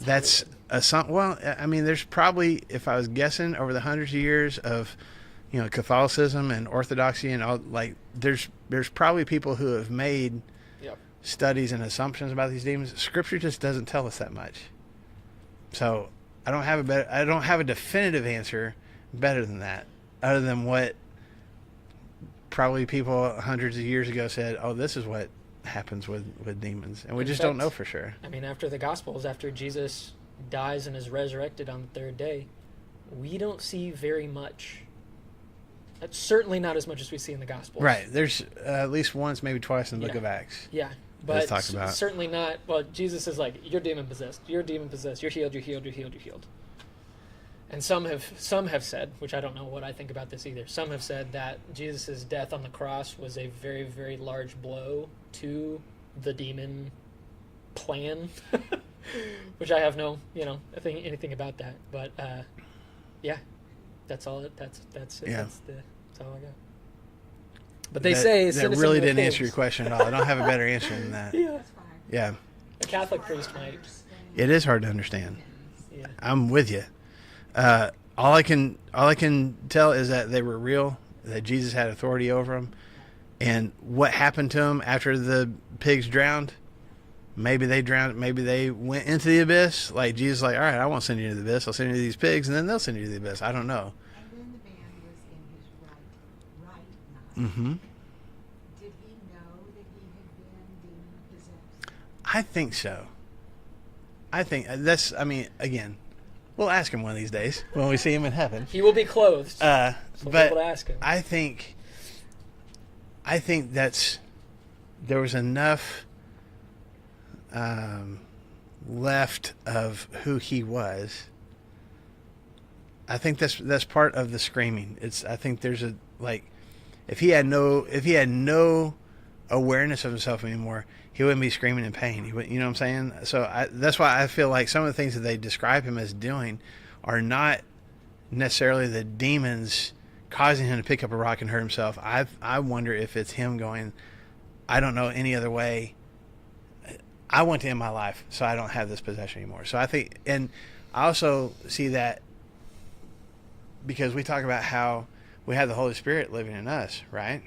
that's a song. Well, I mean, there's probably, if I was guessing, over the hundreds of years of Catholicism and Orthodoxy and all, like there's probably people who have made Yep. studies and assumptions about these demons. Scripture just doesn't tell us that much. So I don't have a definitive answer better than that, other than what probably people hundreds of years ago said, oh, this is what happens with demons, and we In just fact, don't know for sure. I mean, after the Gospels, after Jesus dies and is resurrected on the third day, we don't see very much. That's certainly not as much as we see in the Gospels. Right. There's at least once, maybe twice in the book Yeah. of Acts. Yeah, Let's but talk about. certainly not. Well, Jesus is like, you're demon possessed. You're demon possessed. You're healed. You're healed. You're healed. You're healed. And some have said, which I don't know what I think about this either. Some have said that Jesus' death on the cross was a very, very large blow to the demon plan, which I have no, anything about that. But yeah, that's all. That's it. Yeah. That's all I got. But they that, say that citizen really of didn't pigs. answer your question at all. I don't have a better answer than that. Yeah, That's fine. Yeah, a Catholic priest might. it is hard to understand. Yeah. I'm with you. All I can tell is that they were real, that Jesus had authority over them, and what happened to them after the pigs drowned. Maybe they drowned. Maybe they went into the abyss. Like Jesus, like, all right, I won't send you to the abyss. I'll send you to these pigs, and then they'll send you to the abyss. I don't know. And then the man was in his right mind. Mm-hmm. Did he know that he had been demon possessed? I think so. I think that's. I mean, again, we'll ask him one of these days when we see him in heaven. He will be clothed. So But people to ask him. I think that's there was enough left of who he was. I think that's part of the screaming. I think there's a, like, if he had no awareness of himself anymore, he wouldn't be screaming in pain. He would, you know what I'm saying? So that's why I feel like some of the things that they describe him as doing are not necessarily the demons causing him to pick up a rock and hurt himself. I wonder if it's him going, I don't know any other way. I want to end my life, so I don't have this possession anymore. So I think, and I also see that because we talk about how we have the Holy Spirit living in us, right?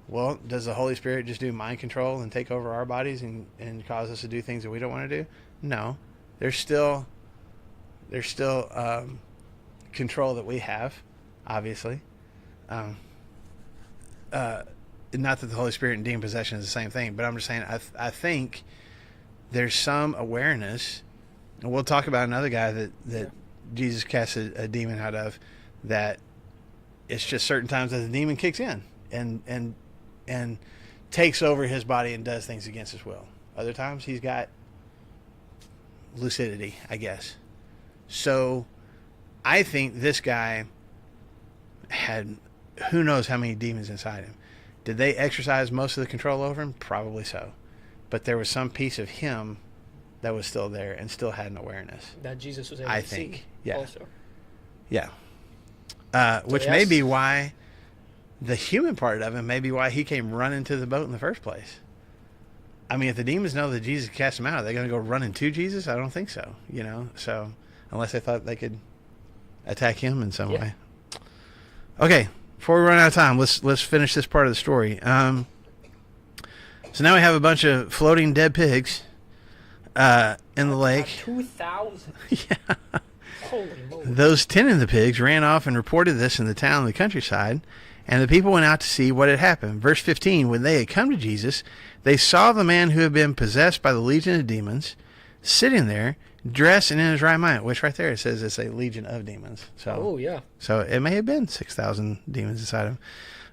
Well, does the Holy Spirit just do mind control and take over our bodies and cause us to do things that we don't want to do? No. There's still control that we have, obviously. Not that the Holy Spirit and demon possession is the same thing, but I'm just saying I think there's some awareness, and we'll talk about another guy that Jesus cast a demon out of, that it's just certain times that the demon kicks in and takes over his body and does things against his will. Other times he's got lucidity, I guess. So I think this guy had who knows how many demons inside him. Did they exercise most of the control over him? Probably so. But there was some piece of him that was still there and still had an awareness. That Jesus was able I to think, see yeah. also. Yeah. Which may be why the human part of him may be why he came running to the boat in the first place. I mean, if the demons know that Jesus cast them out, are they going to go running to Jesus? I don't think so. So unless they thought they could attack him in some way. Okay. Before we run out of time, let's finish this part of the story. So now we have a bunch of floating dead pigs in the lake. 2,000. Yeah. Holy moly. Those tending the pigs ran off and reported this in the town and the countryside, and the people went out to see what had happened. Verse 15, when they had come to Jesus, they saw the man who had been possessed by the legion of demons sitting there, dressed and in his right mind, which right there it says it's a legion of demons. So, So it may have been 6,000 demons inside him.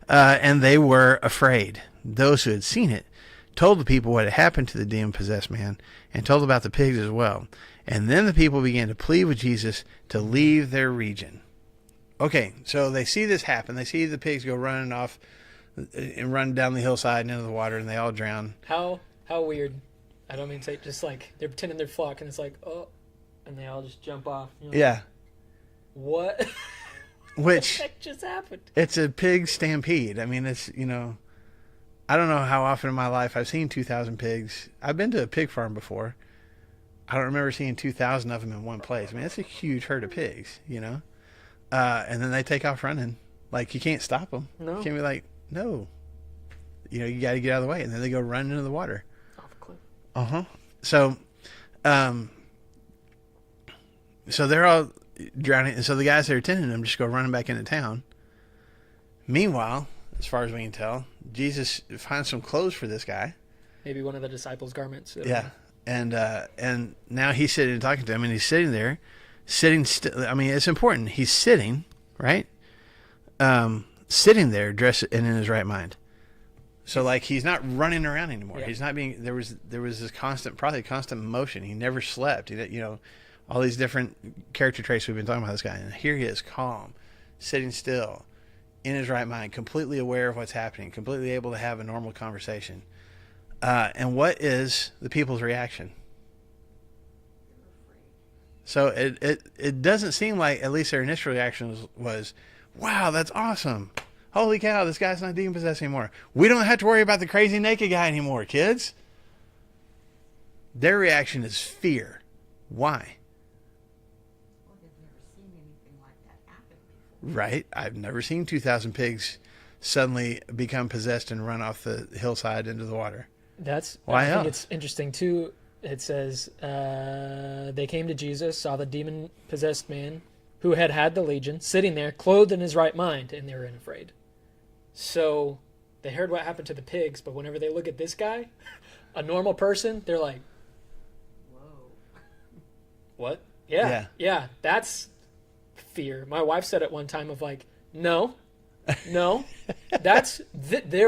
And they were afraid. Those who had seen it told the people what had happened to the demon-possessed man and told about the pigs as well. And then the people began to plead with Jesus to leave their region. Okay, so they see this happen. They see the pigs go running off and run down the hillside and into the water, and they all drown. How weird. I don't mean to say, just like they're pretending they're flock, and it's like, oh, and they all just jump off. Yeah. What? which What just happened? it's a pig stampede. I mean, it's, I don't know how often in my life I've seen 2,000 pigs. I've been to a pig farm before. I don't remember seeing 2,000 of them in one place. I mean, it's a huge herd of pigs, and then they take off running. Like, you can't stop them. No. You can't be like, no. You got to get out of the way. And then they go running into the water. Off a cliff. Uh-huh. So they're all drowning. And so the guys that are attending them just go running back into town. Meanwhile, as far as we can tell, Jesus finds some clothes for this guy. Maybe one of the disciples' garments. Yeah. And now he's sitting and talking to him, and he's sitting there, sitting still. I mean, it's important. He's sitting, right? Sitting there, dressed and in his right mind. So, like, he's not running around anymore. Yeah. He's not being. There was this probably constant motion. He never slept. All these different character traits we've been talking about this guy, and here he is, calm, sitting still, in his right mind, completely aware of what's happening, completely able to have a normal conversation. And what is the people's reaction? So it doesn't seem like, at least their initial reaction was, wow, that's awesome. Holy cow, this guy's not demon possessed anymore. We don't have to worry about the crazy naked guy anymore, kids. Their reaction is fear. Why? Well, they've never seen anything like that happen before. Right? I've never seen 2,000 pigs suddenly become possessed and run off the hillside into the water. I think it's interesting too. It says they came to Jesus, saw the demon-possessed man who had the legion sitting there, clothed in his right mind, and they were unafraid. So they heard what happened to the pigs, but whenever they look at this guy, a normal person, they're like, Whoa. "What? Yeah, that's fear." My wife said at one time of like, "No, there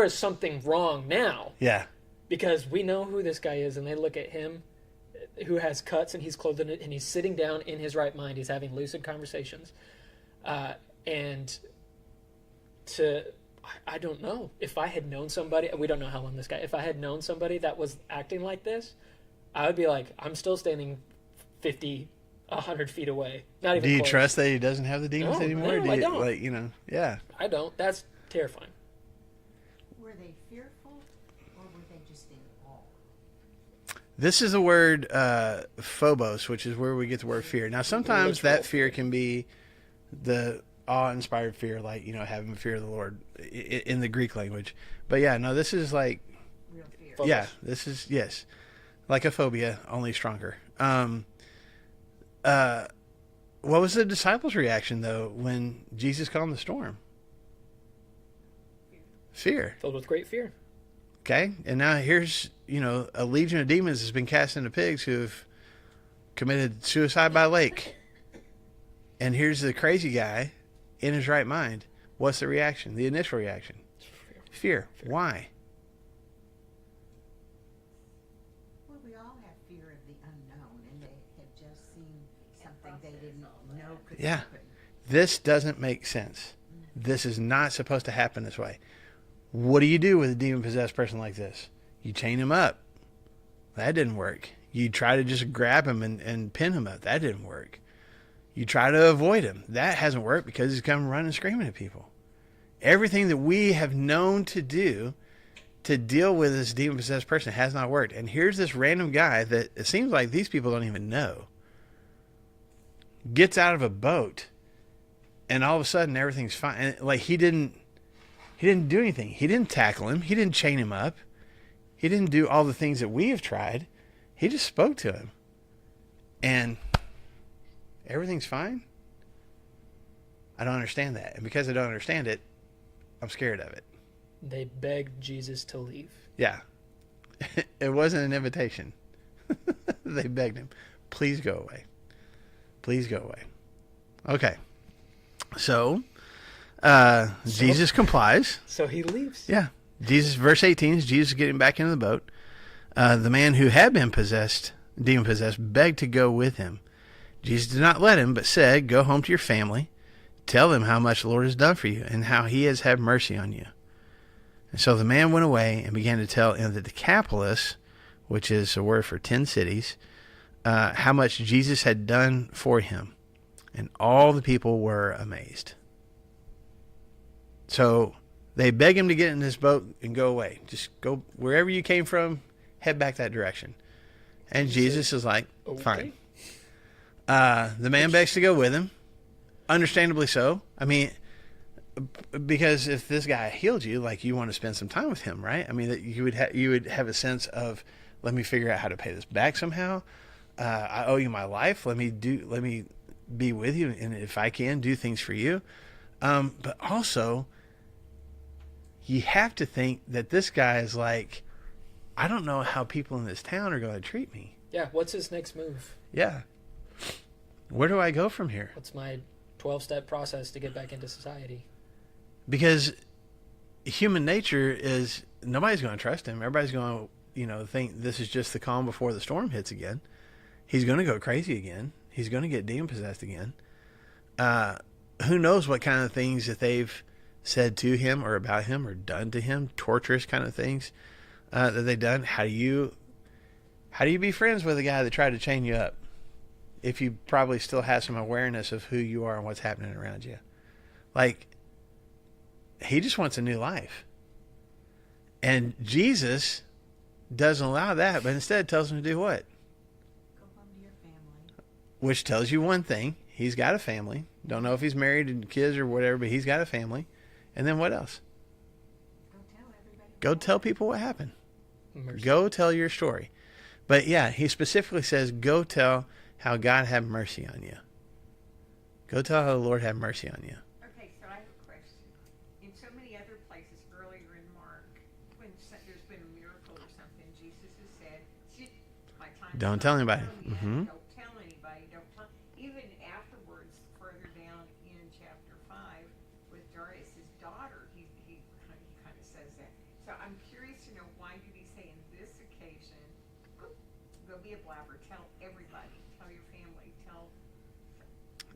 is something wrong now." Yeah. Because we know who this guy is, and they look at him, who has cuts, and he's clothed in it, and he's sitting down in his right mind. He's having lucid conversations. I don't know. If I had known somebody, we don't know how long this guy, if I had known somebody that was acting like this, I would be like, I'm still standing 50, 100 feet away. Not even Do you close. trust that he doesn't have the demons No, anymore? no, I don't. Yeah. I don't. That's terrifying. Were they fearful or were they just in awe? This is the word phobos, which is where we get the word fear. Now, sometimes that fear can be the awe-inspired fear, like, having fear of the Lord in the Greek language. But yeah, no, this is like, Real fear. Phobos. yeah, this is, yes, like a phobia, only stronger. What was the disciples' reaction, though, when Jesus calmed the storm? Fear. Filled with great fear. Okay, and now here's, a legion of demons has been cast into pigs who have committed suicide by lake. And here's the crazy guy in his right mind. What's the reaction? The initial reaction? Fear. Why? Well, we all have fear of the unknown, and they have just seen something they didn't know could Yeah. happen. This doesn't make sense. This is not supposed to happen this way. What do you do with a demon-possessed person like this? You chain him up. That didn't work. You try to just grab him and pin him up. That didn't work. You try to avoid him. That hasn't worked because he's come running screaming at people. Everything that we have known to do to deal with this demon-possessed person has not worked. And here's this random guy that it seems like these people don't even know. Gets out of a boat, and all of a sudden everything's fine. And like he didn't do anything. He didn't tackle him. He didn't chain him up. He didn't do all the things that we have tried. He just spoke to him. And everything's fine? I don't understand that. And because I don't understand it, I'm scared of it. They begged Jesus to leave. Yeah. It wasn't an invitation. They begged him, please go away. Please go away. Okay. So, Jesus complies. So he leaves. Yeah. Verse 18 is Jesus getting back into the boat. The man who had been demon-possessed, begged to go with him. Jesus did not let him, but said, go home to your family. Tell them how much the Lord has done for you and how he has had mercy on you. And so the man went away and began to tell in the Decapolis, which is a word for 10 cities, how much Jesus had done for him. And all the people were amazed. So they beg him to get in this boat and go away. Just go wherever you came from, head back that direction. And Jesus is like, fine. The man begs to go with him. Understandably so. I mean, because if this guy healed you, like, you want to spend some time with him, right? I mean, that you would have a sense of, let me figure out how to pay this back somehow. I owe you my life. Let me be with you, and if I can, do things for you. But also, you have to think that this guy is like, I don't know how people in this town are going to treat me. Yeah, what's his next move? Yeah. Where do I go from here? What's my 12-step process to get back into society? Because human nature is, nobody's going to trust him. Everybody's going to, think this is just the calm before the storm hits again. He's going to go crazy again. He's going to get demon-possessed again. Who knows what kind of things that they've said to him or about him or done to him, torturous kind of things that they've done. How do you be friends with a guy that tried to chain you up if you probably still have some awareness of who you are and what's happening around you? Like, he just wants a new life. And Jesus doesn't allow that, but instead tells him to do what? Go home to your family. Which tells you one thing. He's got a family. Don't know if he's married and kids or whatever, but he's got a family. And then what else? Go tell everybody. Go tell people what happened. Mercy. Go tell your story. But yeah, he specifically says, go tell how God had mercy on you. Go tell how the Lord had mercy on you. Okay, so I have a question. In so many other places earlier in Mark, when there's been a miracle or something, Jesus has said, my time Don't tell anybody. Don't tell anybody. Don't tell. Even afterwards, further down in chapter 5, with Darius' daughter, he kind of says that. So I'm curious to know, why did he say in this occasion, go be a blabber, tell everybody, tell your family,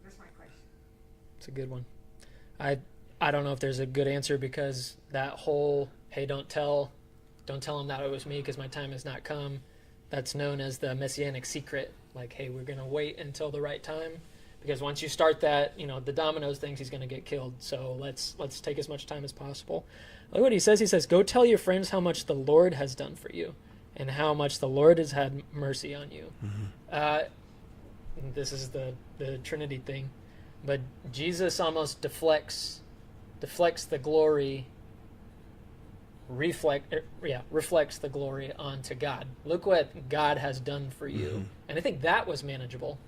that's my question. It's a good one. I don't know if there's a good answer, because that whole, hey, don't tell him that it was me because my time has not come, that's known as the messianic secret. Like, hey, we're going to wait until the right time, because once you start that, the dominoes things, he's going to get killed. So let's take as much time as possible. Look what he says. He says, go tell your friends how much the Lord has done for you and how much the Lord has had mercy on you. This is the Trinity thing. But Jesus almost deflects the glory, reflects the glory onto God. Look what God has done for you. And I think that was manageable,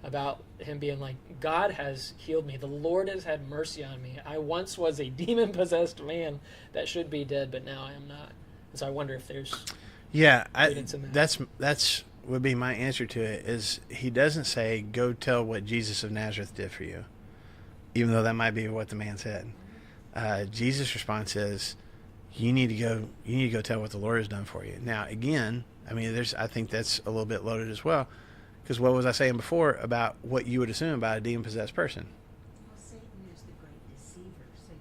about him being like, God has healed me. The Lord has had mercy on me. I once was a demon-possessed man that should be dead, but now I am not. And so I wonder if there's credence in that. That's would be my answer to it, is he doesn't say, go tell what Jesus of Nazareth did for you, even though that might be what the man said. Jesus' response is, you need to go tell what the Lord has done for you. Now, again, I mean, I think that's a little bit loaded as well, because what was I saying before about what you would assume about a demon-possessed person? Well, Satan is the great deceiver, so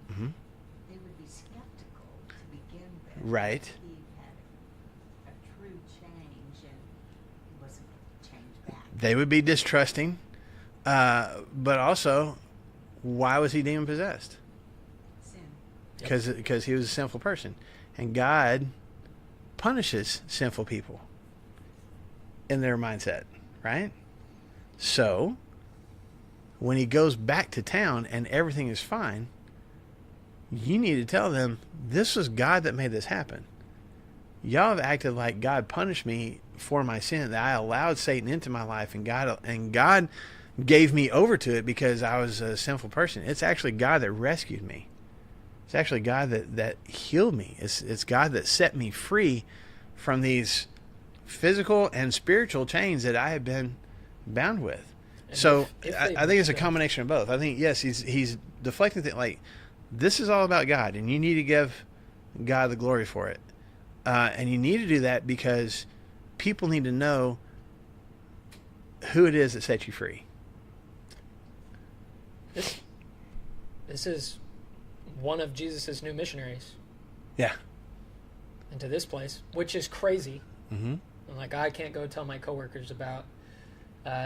they would be skeptical to begin with. Right. He had a true change, and he wasn't going to change back. They would be distrusting, but also, why was he demon-possessed? Sin. Because he was a sinful person. And God punishes sinful people in their mindset, right? So, when he goes back to town and everything is fine, you need to tell them, this was God that made this happen. Y'all have acted like God punished me for my sin, that I allowed Satan into my life, and God gave me over to it because I was a sinful person. It's actually God that rescued me. It's actually God that healed me. It's God that set me free from these physical and spiritual chains that I have been bound with. And so I think it's a combination of both. I think, yes, he's deflecting things like, this is all about God, and you need to give God the glory for it. And you need to do that because people need to know who it is that set you free. This is one of Jesus' new missionaries. Yeah. Into this place, which is crazy. Mm-hmm. Like, I can't go tell my coworkers about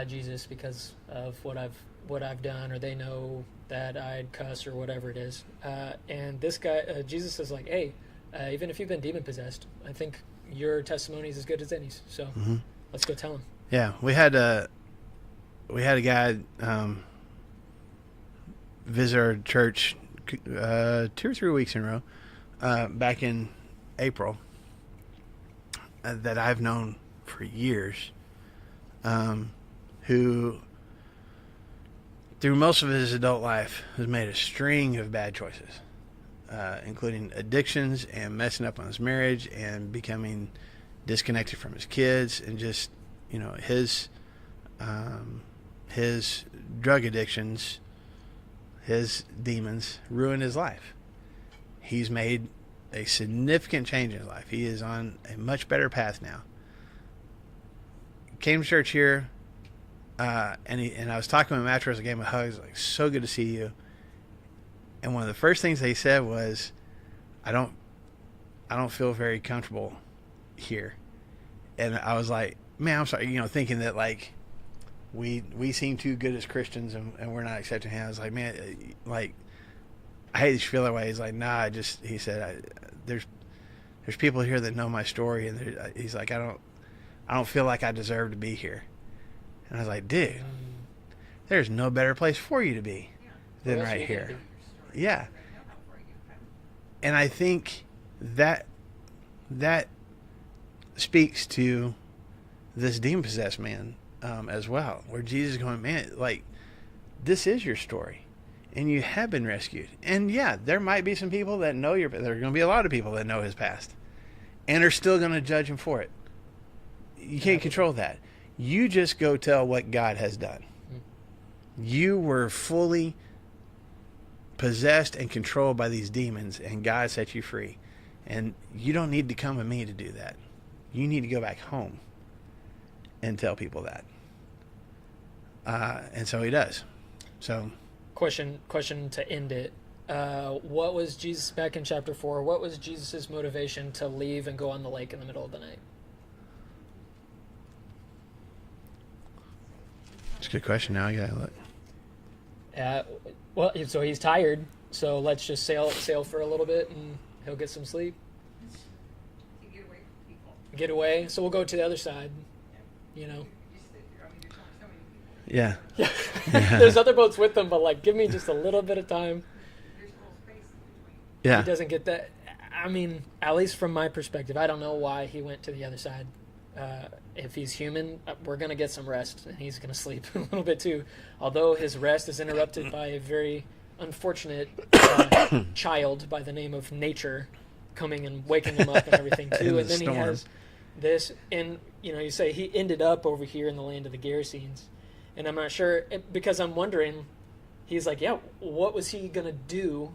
Jesus because of what I've what I've done, or they know that I'd cuss or whatever it is. And this guy, Jesus is like, hey, even if you've been demon possessed, I think your testimony is as good as any's. So let's go tell him. Yeah, we had a guy visit our church 2 or 3 weeks in a row back in April that I've known for years, who through most of his adult life has made a string of bad choices, including addictions and messing up on his marriage and becoming disconnected from his kids, and just, his drug addictions, his demons ruined his life. He's made a significant change in his life. He is on a much better path now. Came to church here, and I was talking to him afterwards. I gave him a hug. I was like, so good to see you. And one of the first things they said was, I don't feel very comfortable here. And I was like, man, I'm sorry, thinking that like we seem too good as Christians and we're not accepting him. I was like, man, like, I hate to feel that way. He's like, nah, he said, there's people here that know my story, and he's like, I don't feel like I deserve to be here. And I was like, dude, there's no better place for you to be than right here. Yeah. And I think that speaks to this demon-possessed man as well, where Jesus is going, man, like, this is your story, and you have been rescued. And yeah, there might be some people that know there are going to be a lot of people that know his past and are still going to judge him for it. You can't control that. You just go tell what God has done. You were fully possessed and controlled by these demons, and God set you free. And you don't need to come to me to do that. You need to go back home and tell people that. And so he does. So, question to end it. What was Jesus, back in chapter 4, what was Jesus' motivation to leave and go on the lake in the middle of the night? It's a good question. Now I gotta look. Well, so he's tired. So let's just sail for a little bit, and he'll get some sleep. To get away from people. Get away. So we'll go to the other side. Just that, there's so many people. Yeah. Yeah. There's other boats with them, but like, give me just a little bit of time. There's a little space in between. Yeah. He doesn't get that. I mean, at least from my perspective, I don't know why he went to the other side. If he's human, we're going to get some rest, and he's going to sleep a little bit too. Although his rest is interrupted by a very unfortunate child by the name of Nature coming and waking him up and everything too. And then he has this, and you say he ended up over here in the land of the Gerasenes, and I'm not sure, because I'm wondering, he's like, yeah, what was he going to do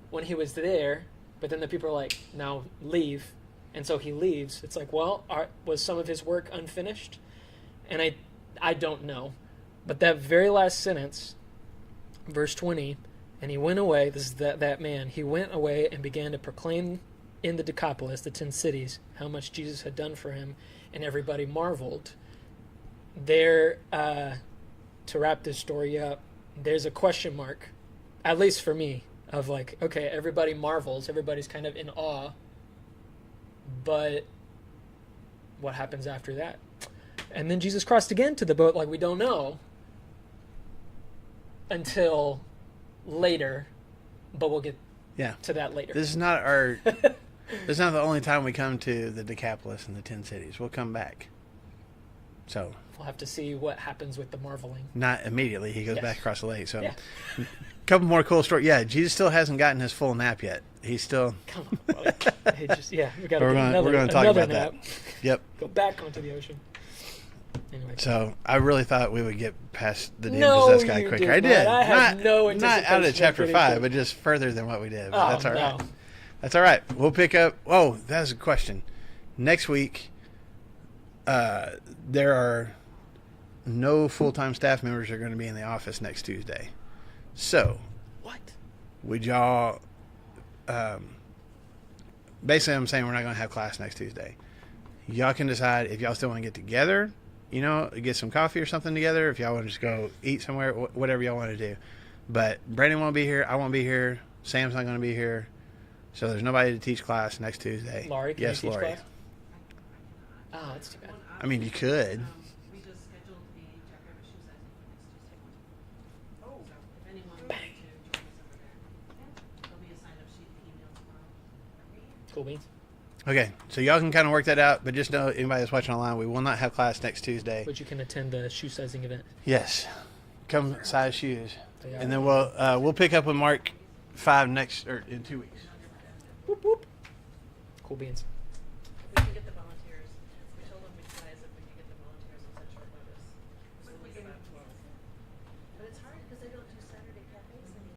when he was there? But then the people are like, now leave. And so he leaves. It's like, well, was some of his work unfinished? And I don't know. But that very last sentence, verse 20, and he went away, this is that man, he went away and began to proclaim in the Decapolis, the 10 cities, how much Jesus had done for him, and everybody marveled. There, to wrap this story up, there's a question mark, at least for me, of like, okay, everybody marvels, everybody's kind of in awe, but what happens after that? And then Jesus crossed again to the boat, like, we don't know until later, but we'll get to that later. This is not the only time we come to the Decapolis and the 10 cities. We'll come back. So we'll have to see what happens with the marveling. Not immediately. He goes back across the lake. So a couple more cool stories. Yeah, Jesus still hasn't gotten his full nap yet. He's still... Come on, buddy. We got to we're going to talk about nap. that. Yep. Go back onto the ocean. Anyway. So I really thought we would get past the demon-possessed guy quicker. I did. I had no not out of chapter 5, but just further than what we did. But that's all right. That's all right. We'll pick up... Oh, that's a question. Next week, there are no full-time staff members are going to be in the office next Tuesday. So... What? Would y'all... basically, I'm saying we're not going to have class next Tuesday. Y'all can decide if y'all still want to get together, get some coffee or something together. If y'all want to just go eat somewhere, whatever y'all want to do. But Brandon won't be here. I won't be here. Sam's not going to be here. So there's nobody to teach class next Tuesday. Laurie, can yes, you teach Laurie. class? Oh, that's too bad. I mean, you could. We just scheduled the Jackrabbit shoe sizing for next Tuesday. Oh, So if anyone would like to join us over there, there'll be a sign-up sheet emailed tomorrow. Cool beans. Okay, so y'all can kind of work that out, but just know, anybody that's watching online, we will not have class next Tuesday. But you can attend the shoe sizing event. Yes, come size shoes, Yeah. and then we'll pick up with Mark 5 in 2 weeks. Whoop, whoop. Cool beans.